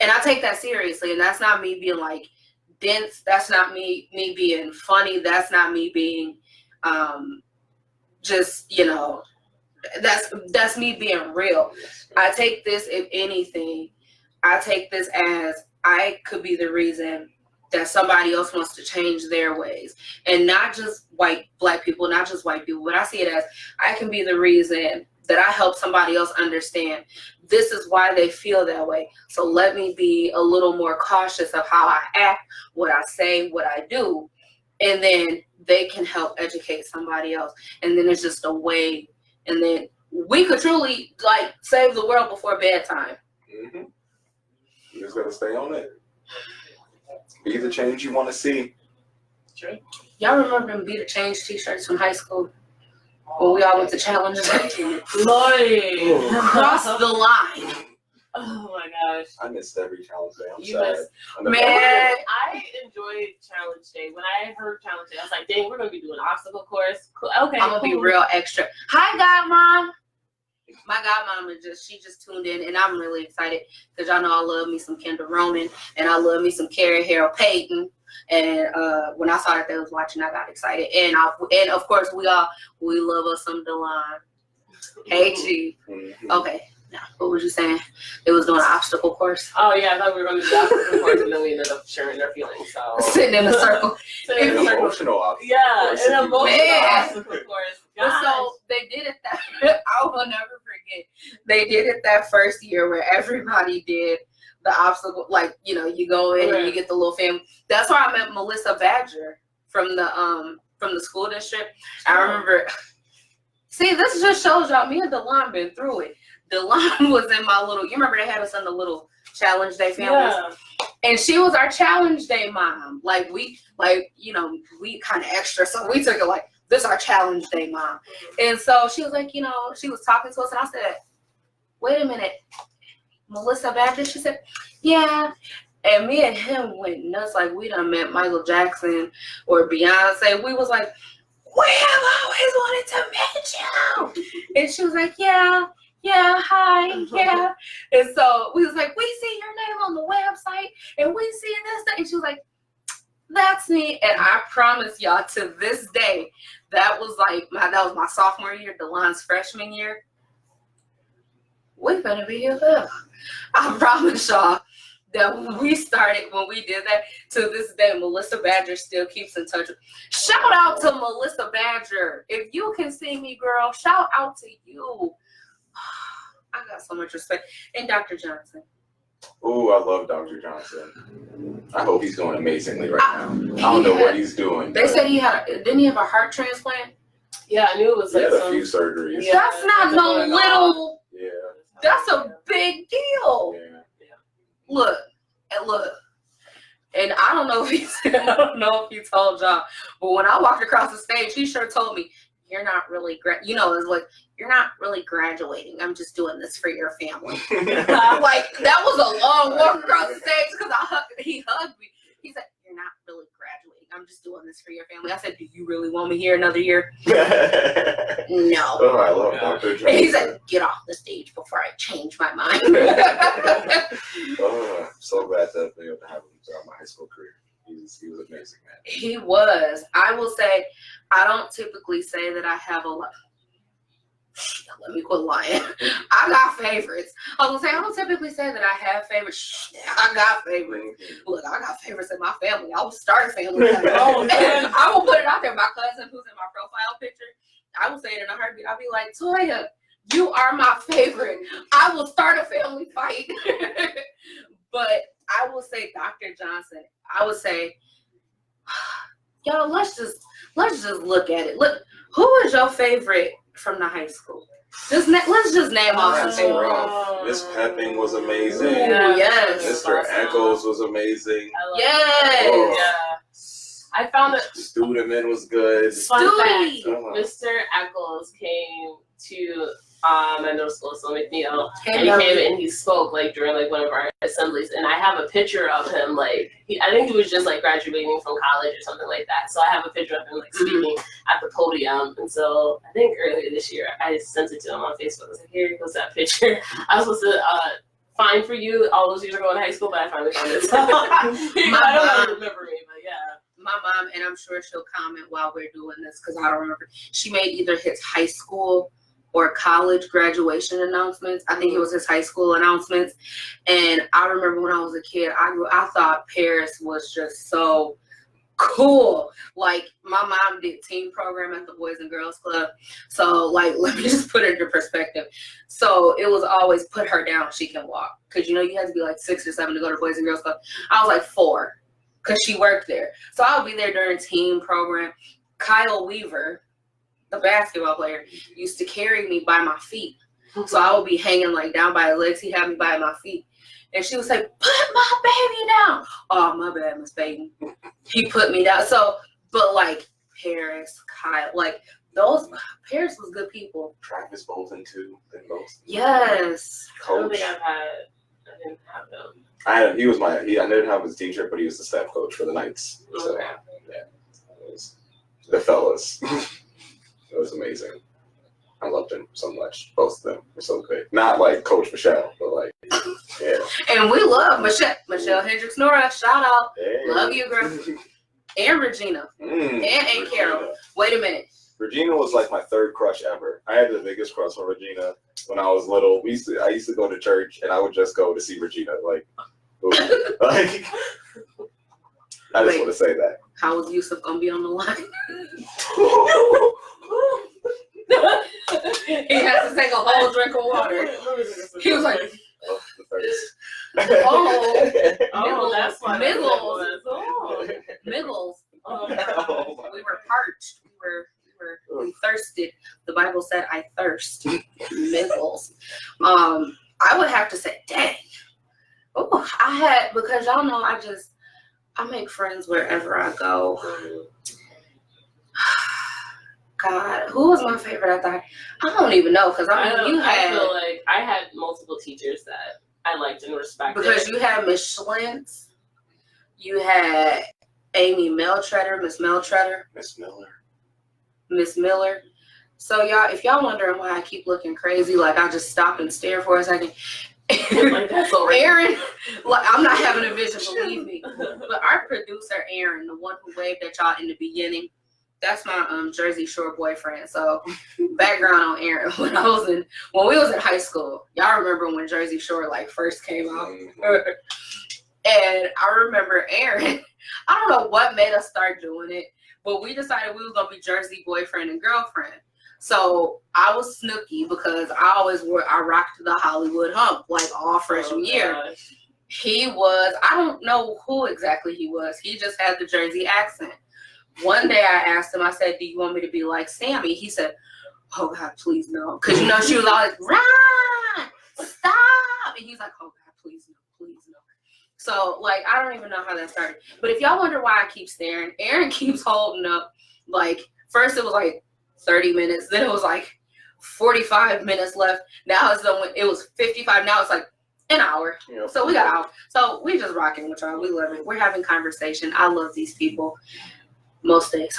And I take that seriously. And that's not me being like dense. That's not me being funny. That's not me being that's me being real. I take this, if anything, I take this as I could be the reason that somebody else wants to change their ways. And not just black people, not just white people, but I see it as I can be the reason that I help somebody else understand this is why they feel that way. So let me be a little more cautious of how I act, what I say, what I do. And then they can help educate somebody else. And then it's just a way. And then we could truly save the world before bedtime. Mm-hmm. You just gotta stay on it. Be the change you want to see. True. Y'all remember them Be the Change t-shirts from high school? When we all went to challenges? Lloyd! Cross the line. Oh my gosh. I missed every challenge day. I'm sad. Man. I enjoyed challenge day. When I heard challenge day, I was like, dang, we're going to be doing obstacle course. Cool. Okay. I'm going to be real extra. Hi, Godmom. My godmom she just tuned in, and I'm really excited because y'all know I love me some Kendra Roman, and I love me some Carrie Harold Payton. And when I saw that they was watching, I got excited. And of course we love us some Delon. Hey, Chief. Mm-hmm. Okay. Now, what was you saying? It was doing an obstacle course. Oh yeah, I thought we were going to do the obstacle course, and then we ended up sharing our feelings. So sitting in a circle. An emotional obstacle course. Yeah, an emotional obstacle course. So they did it I will never forget. They did it that first year where everybody did the obstacle, you go in and you get the little family. That's where I met Melissa Badger from the school district. I remember. See, this just shows y'all. Me and Delon been through it. Delon was in my little. You remember they had us in the little challenge day families, and she was our challenge day mom. We kind of extra, so we took it like this. Our challenge day mom, and so she was like, she was talking to us, and I said, "Wait a minute, Melissa Badger." She said, "Yeah." And me and him went nuts like we done met Michael Jackson or Beyonce. We was like, we have always wanted to meet you. And she was like, yeah, hi, yeah. And so we was like, we see your name on the website and we see this. And she was like, that's me. And I promise y'all, to this day, that was my sophomore year, Delon's freshman year. We're gonna be here though. I promise y'all that when we did that, to this day, Melissa Badger still keeps in touch. Shout out to Melissa Badger. If you can see me, girl, shout out to you. I got so much respect. And Dr. Johnson. Oh, I love Dr. Johnson. I hope he's doing amazingly right now. I don't know what he's doing. They said didn't he have a heart transplant? Yeah, I knew it was he had a few surgeries. Yeah, that's not no little. Yeah. That's a big deal. Yeah. Look, and I don't know if he told y'all, but when I walked across the stage, he sure told me, "You're not really it's like you're not really graduating. I'm just doing this for your family." That was a long walk across the stage because he hugged me. He said, "You're not really graduating. I'm just doing this for your family." I said, "Do you really want me here another year?" No. Oh, I love Dr. Johnson. And he said, "Get off the stage before I change my mind." Oh, I'm so glad to have been able to have him throughout my high school career. He was amazing, man. He was. I will say, I don't typically say that I have a lot. let me quit lying. I got favorites. I was gonna say, I don't typically say that I have favorites. I got favorites. Look, I got favorites in my family. I will start a family. Oh, And I will put it out there. My cousin, who's in my profile picture, I will say it in a heartbeat. I'll be like, Toya, you are my favorite. I will start a family fight. But I will say Dr. Johnson. I would say, y'all, let's just look at it. Look, who is your favorite from the high school? Let's just name off some favorites. Miss Pepping was amazing. Ooh, yes. Mr. Eccles was amazing. Yes. Oh. Yeah. I found that Studeman was good. fun fact, Stewie. Mr. Eccles came to my middle school, so McNeil, and he Hello. came and he spoke like during like one of our assemblies, and I have a picture of him like I think he was just like graduating from college or something like that. So I have a picture of him like speaking at the podium, and so I think earlier this year I sent it to him on Facebook. I was like, here goes that picture. I was supposed to find for you all those years ago in high school, but I finally found it. So I don't remember me, but yeah. My mom, and I'm sure she'll comment while we're doing this because I don't remember. She made either his high school or college graduation announcements. I think it was his high school announcements. And I remember when I was a kid, I thought Paris was just so cool. Like, my mom did team program at the Boys and Girls Club. So, like, let me just put it into perspective. So it was always put her down, she can walk. Because, you know, you had to be like 6 or 7 to go to Boys and Girls Club. I was like 4 because she worked there. So I would be there during team program. Kyle Weaver, the basketball player, used to carry me by my feet. So I would be hanging like down by his legs. He had me by my feet. And she would say, put my baby down. Oh, my bad, Miss Peyton. He put me down. So, but like Paris, Kyle, like those, Paris was good people. Travis Bolton too. Yes. I don't Coach. think I didn't have them. I didn't have his teacher, but he was the staff coach for the Knights. So Okay. yeah, it was the fellas. It was amazing. I loved him so much. Both of them were so good. Not like Coach Michelle, but like, yeah. And we love Michelle Hendricks Nora. Shout out. Hey. Love you, girl. And Regina. And Aunt Carol. Wait a minute. Regina was like my third crush ever. I had the biggest crush on Regina when I was little. I used to go to church and I would just go to see Regina. Like, like I just want to say that. How was Yusuf gonna be on the line? He has to take a whole drink of water. He was like, Oh, the thirst. Oh, that's why that's what it was. Oh. Miggles. Oh. We were parched. We thirsted. The Bible said, I thirst. Miggles. I would have to say, dang. Oh, because y'all know I make friends wherever I go. God, who was my favorite? I don't even know because I feel like I had multiple teachers that I liked and respected. Because you had Miss Schlintz, you had Amy Meltreader, Miss Meltreader, Miss Miller. So y'all, if y'all wondering why I keep looking crazy, like I just stop and stare for a second. Like, that's so Aaron, like I'm not having a vision, believe me. But our producer Aaron, the one who waved at y'all in the beginning, that's my Jersey Shore boyfriend. So background on Aaron, when we was in high school, y'all remember when Jersey Shore like first came out? And I remember Aaron, I don't know what made us start doing it, but we decided we was gonna be Jersey boyfriend and girlfriend. So I was Snooki because I rocked the Hollywood hump like all freshman year. Gosh. He was, I don't know who exactly he was. He just had the Jersey accent. One day I asked him, I said, do you want me to be like Sammy? He said, oh God, please no. Because you know, she was always, run, stop. And he's like, oh God, please no, please no. So like, I don't even know how that started. But if y'all wonder why I keep staring, Aaron keeps holding up. Like, first it was like 30 minutes. Then it was like 45 minutes left. Now it was 55. Now it's like an hour. Yep. So we got out. So we just rocking with y'all. We love it. We're having conversation. I love these people most days.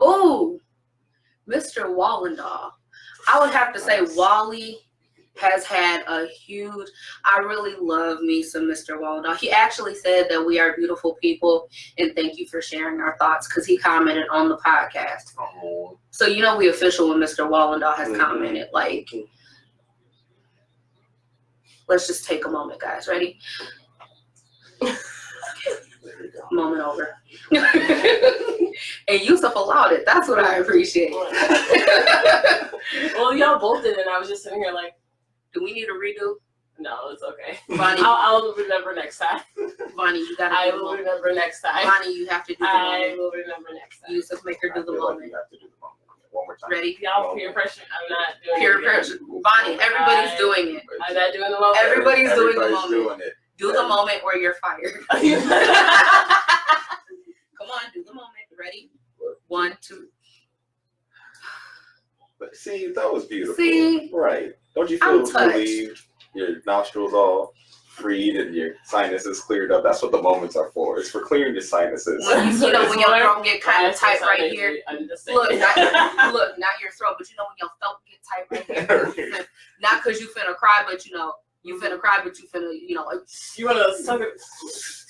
Ooh, Mr. Wallendahl. I would have to say Wally has had a huge, I really love me some Mr. Wallendahl. He actually said that we are beautiful people and thank you for sharing our thoughts because he commented on the podcast. Oh. So you know we official when Mr. Wallendahl has commented. Like, let's just take a moment, guys. Ready? There we go. Moment over. And Yusuf allowed it. That's what I appreciate. Well, y'all both did it. And I was just sitting here like, Do we need a redo? no, it's okay. Bonnie, I'll remember next time. Bonnie, you gotta I do the will moment. remember next time. Bonnie, you have to do the I moment. will remember next time. Yusuf, make her I do the feel like moment. you have to do the moment. One more time. Ready? Y'all peer pressure. I'm not doing Peer it again. pressure. Bonnie, everybody's doing it. I'm not doing the moment. Everybody's doing the Everybody's moment. doing it. Do the moment where you're fired. Come on, do the moment. Ready? 1, 2. But see, that was beautiful. See? Right. Don't you I'm feel touched. relieved? Your nostrils all freed and your sinuses cleared up. That's what the moments are for. It's for clearing your sinuses. When you know when your throat get kind of tight right here. I'm just saying. Look, not your throat, but you know when your throat get tight right here. Not because you finna cry, but you know you finna cry, but you finna like. You want to suck it?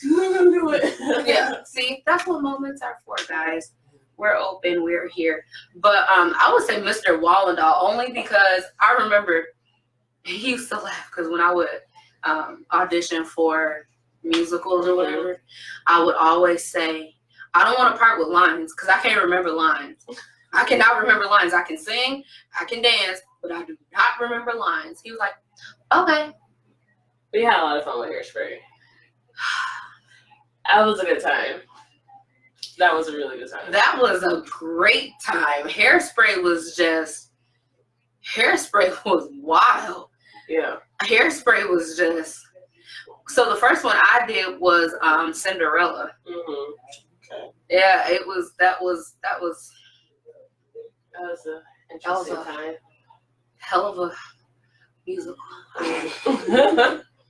You're gonna do it. Yeah. See, that's what moments are for, guys. We're open. We're here. But I would say Mr. Wallendahl only because I remember he used to laugh because when I would audition for musicals or whatever, I would always say, I don't want to part with lines because I can't remember lines. I cannot remember lines. I can sing, I can dance, but I do not remember lines. He was like, okay. We had a lot of fun with Hairspray. That was a good time. That was a really good time. That was a great time. Hairspray was wild. Yeah. Hairspray was just, so the first one I did was Cinderella. Mm-hmm. Okay. Yeah, that was That was an interesting time. hell of a musical.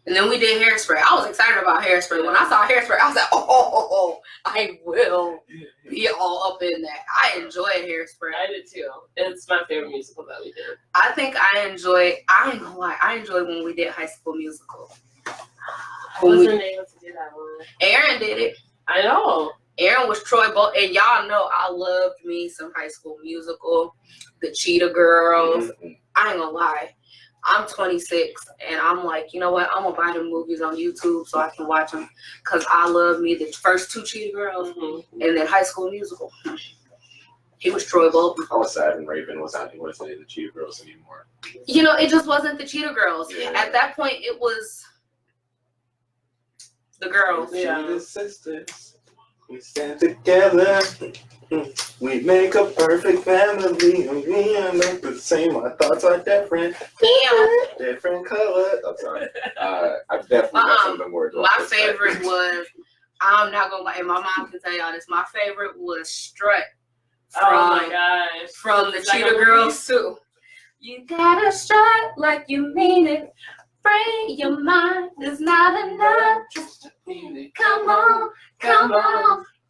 And then we did Hairspray. I was excited about Hairspray. When I saw Hairspray, I was like, oh, I will be all up in that. I enjoyed Hairspray. I did too. It's my favorite musical that we did. I think I ain't gonna lie, I enjoyed when we did High School Musical. I When wasn't able to do that one. Aaron did it. I know. Aaron was Troy Bolton, and y'all know I loved me some High School Musical, the Cheetah Girls. Mhm. I ain't gonna lie. I'm 26, and I'm like, you know what? I'm gonna buy the movies on YouTube so I can watch them, cause I love me the first 2 Cheetah Girls, and then High School Musical. He was Troy Bolton. I was sad when Raven wasn't the Cheetah Girls anymore. You know, it just wasn't the Cheetah Girls. Yeah. At that point, it was the girls. Yeah. Cheetah sisters, we stand together. We make a perfect family, and we are not the same. Our thoughts are different. Different color. I'm sorry. I've definitely got some of them words. My favorite was, I'm not gonna lie, and my mom can tell y'all this. My favorite was Strut. Oh my gosh. From the Is that Cheetah gonna Girls too. You gotta strut like you mean it. Free your mind is not enough. Come on,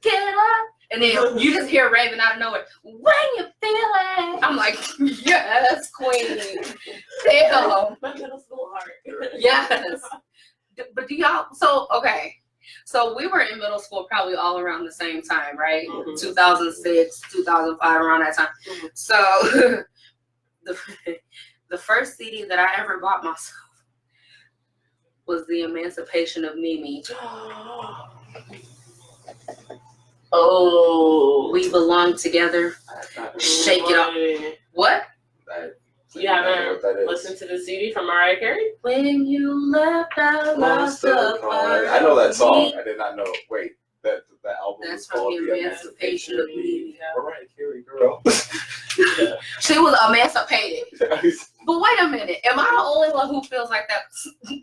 get up. And then you just hear Raven out of nowhere. When you feel it, I'm like, yes, queen. Damn. My middle school heart. Yes. But do y'all? So okay. So we were in middle school probably all around the same time, right? Mhm. 2006, 2005, around that time. Mhm. So the first CD that I ever bought myself was The Emancipation of Mimi. Oh. We Belong Together. Shake it up. What? You haven't listened to the CD from Mariah Carey? When you left, I lost a part. I know that song. I did not know. Wait, that album That's was from called The Emancipation of Mimi. Mariah Carey, girl. She was emancipated. But wait a minute, am I the only one who feels like that?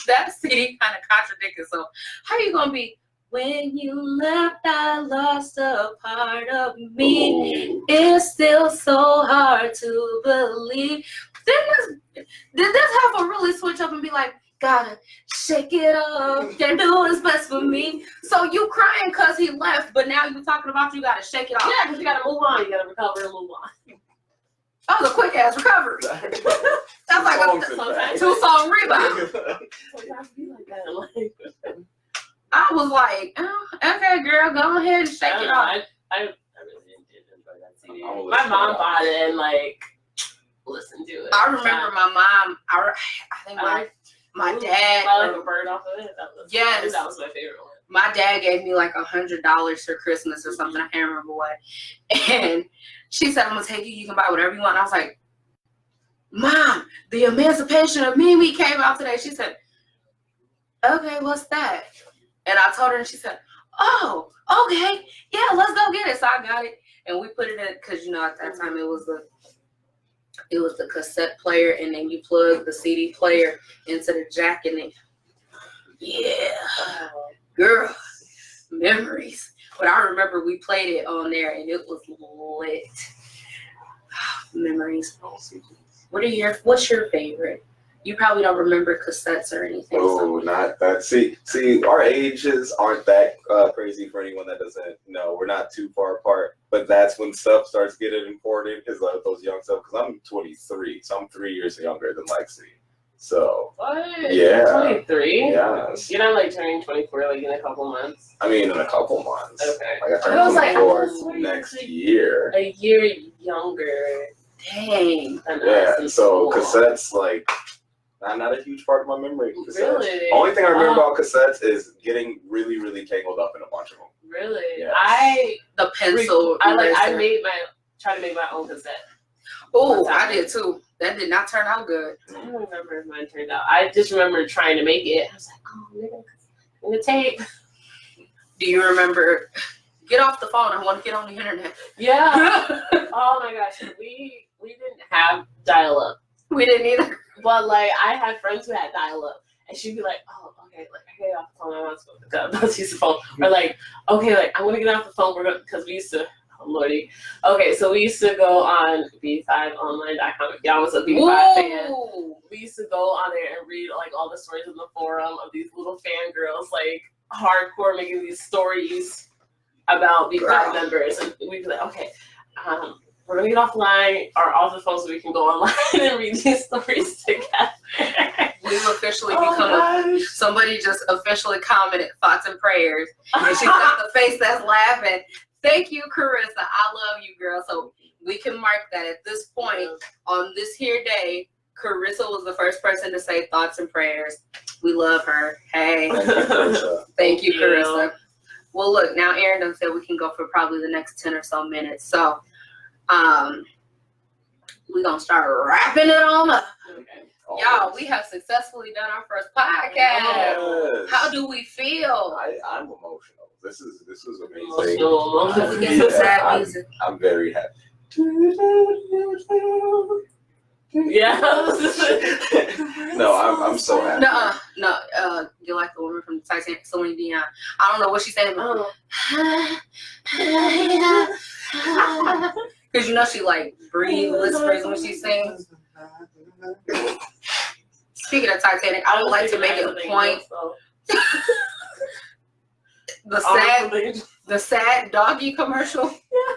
That CD kind of contradicts itself. How you gonna be? When you left, I lost a part of me. Ooh. It's still so hard to believe. Did this have a really switch up and be like, gotta shake it up, can't do what's best for me? So you crying because he left, but now you talking about you gotta shake it off. Yeah, because you gotta move on. You gotta recover and move on. That was a quick ass recovery. That's like a sometimes- 2-song rebound. Sometimes be like that. Like, I was like, oh, okay, girl, go ahead and shake it off. I really did enjoy that CD. I'm gonna My listen mom to that. bought it and like listened to it. I remember my mom. I think my dad. I like a bird off of it. Yes. That was my favorite one. My dad gave me like $100 for Christmas or something. I can't remember what. And she said, I'm gonna take you. You can buy whatever you want. And I was like, Mom, the Emancipation of Mimi came out today. She said, okay, what's that? And I told her, and she said, oh, okay, yeah, let's go get it. So I got it, and we put it in because at that time it was the cassette player, and then you plug the CD player into the jack, and then girl, memories. But I remember we played it on there, and it was lit. Memories. What's your favorite? You probably don't remember cassettes or anything. Oh, not that. See, our ages aren't that crazy for anyone that doesn't know. We're not too far apart, but that's when stuff starts getting important, is those young stuff. Because I'm 23, so I'm 3 years younger than Lexi. So, what? Yeah. 23? Yes. You're not like turning 24 like in a couple months? I mean, in a couple months. Okay. Like I I was turn like, 24 next year. A year younger. Dang. Than Yeah, us in so school. cassettes, like, not a huge part of my memory. Cassettes. Really? Only thing I remember about cassettes is getting really, really tangled up in a bunch of them. Really? Yes. The pencil. I eraser. try to make my own cassette. Oh, I did too. That did not turn out good. I don't remember if mine turned out. I just remember trying to make it. I was like, oh, I'm gonna tape. Do you remember? Get off the phone. I want to get on the internet. Yeah. Oh my gosh. We didn't have dial-up. We didn't either. But like I had friends who had dial-up, and she'd be like, "Oh, okay, like I get off the phone, I want to go to use the phone," or like, "Okay, like I'm gonna get off the phone, we're gonna," because we used to, oh lordy, okay, so we used to go on B5online.com. If y'all was a B5 fan, we used to go on there and read like all the stories in the forum of these little fangirls, like hardcore making these stories about B5 members, and we'd be like, "Okay, we're gonna get offline or off the phone so we can go online and read these stories together." We've officially become somebody just officially commented thoughts and prayers. And she got the face that's laughing. Thank you, Carissa. I love you, girl. So we can mark that at this point on this here day. Carissa was the first person to say thoughts and prayers. We love her. Hey. Thank you, Carissa. Well, look, now Aaron done said we can go for probably the next 10 or so minutes. So we're gonna start wrapping it on up. Okay. Y'all, we have successfully done our first podcast. Yes. How do we feel? I'm emotional. This is amazing. Emotional. We get some sad music. I'm very happy. Yeah. No, I'm so happy. No. You like the woman from Titanic, Celine Dion. I don't know what she's saying. Because she like whispers when she sings. Speaking of Titanic, I would like to make it a point. The sad doggy commercial. Yeah.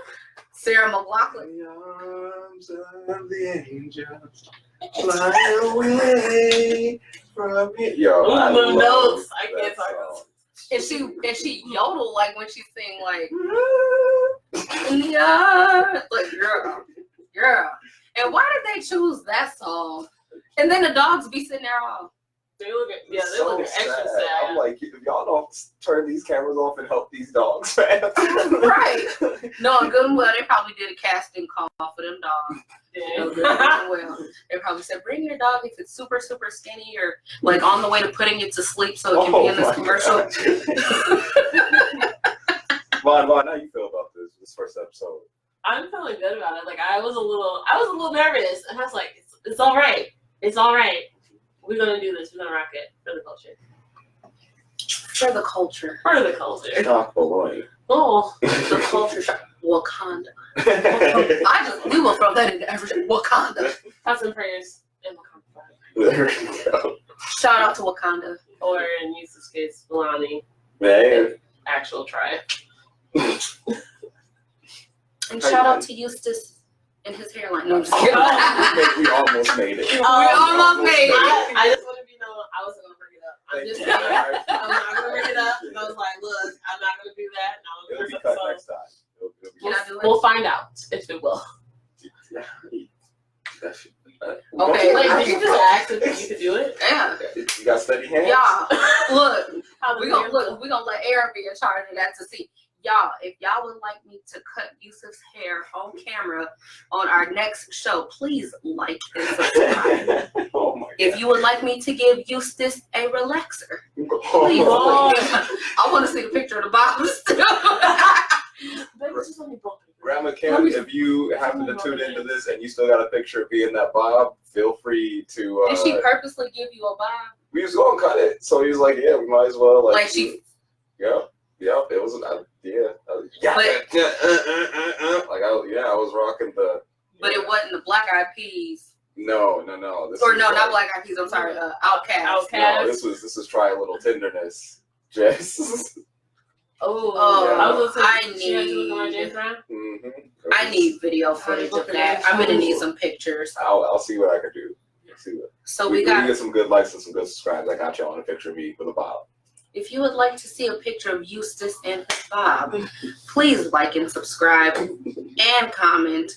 Sarah McLachlan. The arms of the angels fly away from me. Yo, I love notes. I that can't talk song. And she yodel like when she sing like yeah, like girl. And why did they choose that song? And then the dogs be sitting there all. They look extra sad. I'm like, if y'all don't turn these cameras off and help these dogs, man. Right. No, good and well, they probably did a casting call for them dogs. Yeah. No, good and well. They probably said, bring your dog if it's super, super skinny or like on the way to putting it to sleep so it can be in this commercial. Vaughn, how you feel about this first episode? I'm feeling good about it. Like I was a little nervous, and I was like, it's all right. It's all right. We're gonna do this. We're gonna rock it for the culture. For the culture. For the culture. Shock Beloit. Oh, The culture shock. Wakanda. We will throw that into everything. Wakanda. thoughts and prayers in Wakanda. There we go. Shout out to Wakanda. Or in Yusuf's case, Milani. Man. Actual try. And shout out to Eustace. in his hairline. No, I'm just kidding. We almost made it. We almost made it. I just want to be known. I wasn't gonna bring it up. I'm just saying. I'm not gonna bring it up. I was like, look, I'm not gonna do that. It'll be cut next time. Can I do it? We'll find out if it will. Okay. Wait, did you just ask if you could do it? Yeah. You got steady hands? Y'all, look, How we're gonna let Aaron be in charge of that to see. Y'all, if y'all would like me to cut Yusuf's hair on camera on our next show, please like and subscribe. Oh my God. If you would like me to give Eustace a relaxer, please. Oh. I want to see a picture of the bob still. Baby, just let me bump it. Grandma Kim, if you happen to tune into this and you still got a picture of being that Bob, feel free to. Did she purposely give you a bob? We was gonna cut it, so he was like, "Yeah, we might as well." Like she. Yeah. It was I was rocking the. But it wasn't the Black Eyed Peas. No. Not Black Eyed Peas. I'm sorry, Outkast. No, this was Try a Little Tenderness. Jess. Oh, yeah. I was I need video footage of that. I'm gonna need some pictures. I'll see what I can do. So we get some good likes and some good subscribes. I got y'all on a picture of me with a bob. If you would like to see a picture of Eustace and his bob, please like and subscribe and comment.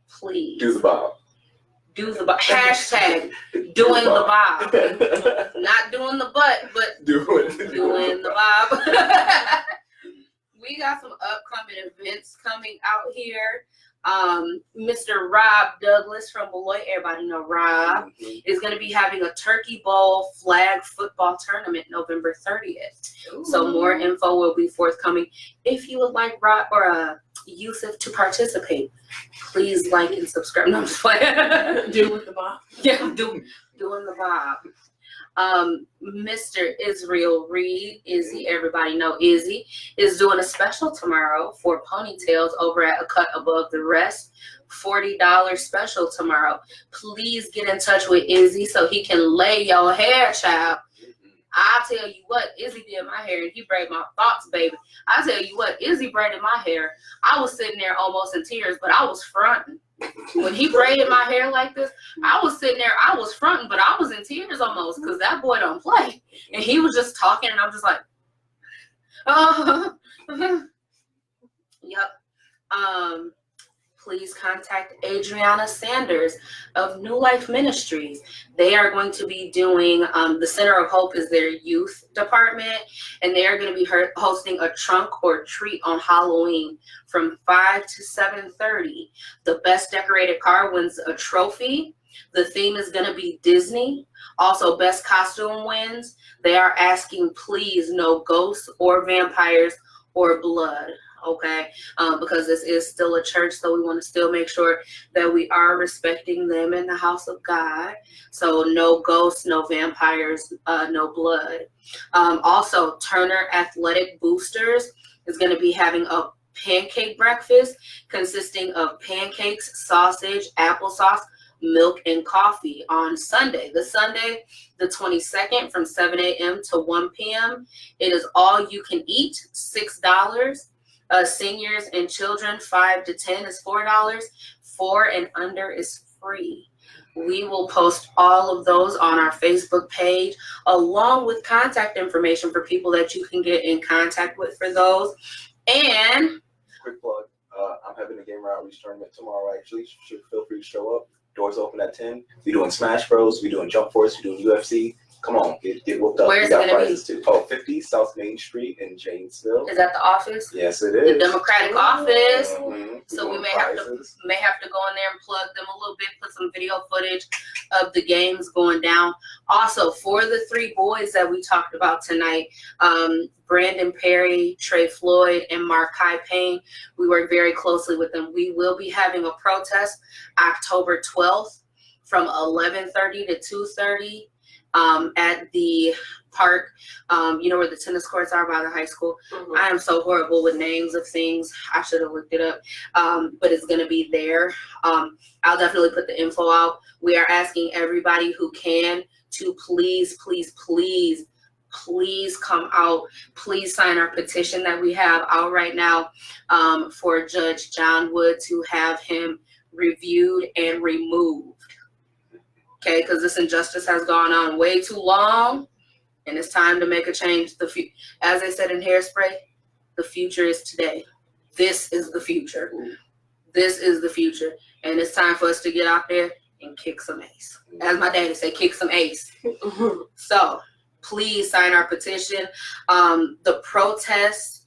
Please. Do the bob. Do the bob. Hashtag doing the bob. Not doing the butt, but doing the bob. We got some upcoming events coming out here. Mr. Rob Douglas from Beloit, everybody know Rob, is going to be having a Turkey Bowl flag football tournament November 30th. Ooh. So more info will be forthcoming. If you would like Rob or Yusuf to participate, please like and subscribe. No, I'm just playing. Doing the bob. Yeah, doing the bob. Mr. Israel Reed, Izzy, everybody know Izzy, is doing a special tomorrow for ponytails over at A Cut Above the Rest. $40 special tomorrow. Please get in touch with Izzy so he can lay your hair, child. I'll tell you what, Izzy did my hair and he braided my thoughts, baby. I'll tell you what, Izzy braided my hair. I was sitting there almost in tears, but I was fronting. When he braided my hair like this, I was sitting there, I was fronting, but I was in tears almost because that boy don't play. And he was just talking and I'm just like, yep. Please contact Adriana Sanders of New Life Ministries. They are going to be doing, the Center of Hope is their youth department, and they are going to be hosting a trunk or treat on Halloween from 5 to 7:30. The best decorated car wins a trophy. The theme is going to be Disney. Also, best costume wins. They are asking, please, no ghosts or vampires or blood. Okay, because this is still a church, so we want to still make sure that we are respecting them in the house of God. So no ghosts, no vampires, no blood. Also, Turner Athletic Boosters is going to be having a pancake breakfast consisting of pancakes, sausage, applesauce, milk, and coffee on Sunday. The 22nd from 7 a.m. to 1 p.m. It is all you can eat, $6. Seniors and children 5 to 10 is $4. 4 and under is free. We will post all of those on our Facebook page, along with contact information for people that you can get in contact with for those. And quick plug, I'm having a gamer outreach tournament tomorrow. Actually, feel free to show up. Doors open at 10. We doing Smash Bros. We doing Jump Force. We doing UFC. Come on, get whooped up. Where's we got it gonna prizes too. Oh, 50 South Main Street in Janesville. Is that the office? Yes, it is. The Democratic office. Mm-hmm. So we may have to go in there and plug them a little bit, put some video footage of the games going down. Also, for the 3 boys that we talked about tonight, Brandon Perry, Trey Floyd, and Markai Payne, we work very closely with them. We will be having a protest October 12th from 11:30 to 2:30. At the park, you know where the tennis courts are by the high school. Mm-hmm. I am so horrible with names of things. I should have looked it up, but it's going to be there. I'll definitely put the info out. We are asking everybody who can to please come out. Please sign our petition that we have out right now for Judge John Wood to have him reviewed, and removed. Okay, because this injustice has gone on way too long, and it's time to make a change. As I said in Hairspray, the future is today. This is the future. This is the future, and it's time for us to get out there and kick some ace. As my daddy say, kick some ace. So please sign our petition. The protest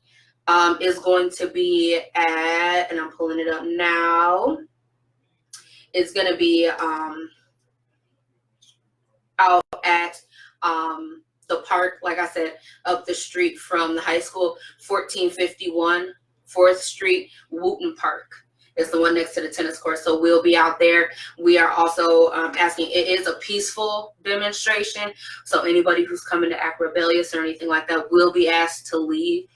is going to be at, and I'm pulling it up now. It's going to be out at the park, like I said, up the street from the high school, 1451 4th Street, Wooten Park. It's the one next to the tennis court. So we'll be out there. We are also asking, it is a peaceful demonstration. So anybody who's coming to act rebellious or anything like that will be asked to leave.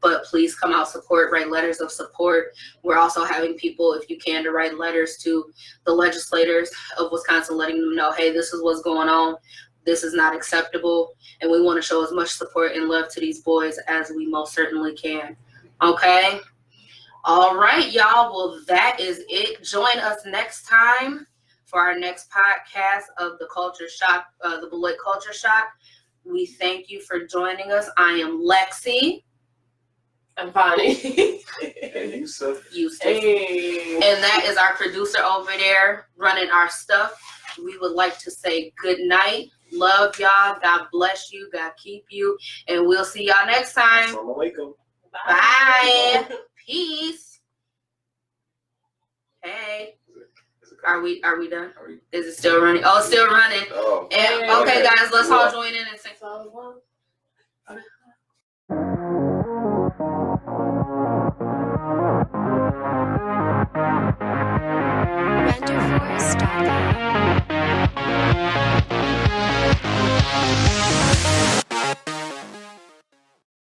But please come out, support, write letters of support. We're also having people, if you can, to write letters to the legislators of Wisconsin, letting them know, hey, this is what's going on. This is not acceptable. And we want to show as much support and love to these boys as we most certainly can. Okay? All right, y'all. Well, that is it. Join us next time for our next podcast of the Culture Shock, the Beloit Culture Shock. We thank you for joining us. I am Lexi. I'm Bonnie. And Yusuf. Hey. And that is our producer over there running our stuff. We would like to say good night. Love y'all. God bless you. God keep you. And we'll see y'all next time. Assalamu alaikum. Bye. Peace. Hey. Are we done? Is it still running? Oh, it's still running. Oh. And, okay, guys, let's all join in and sing.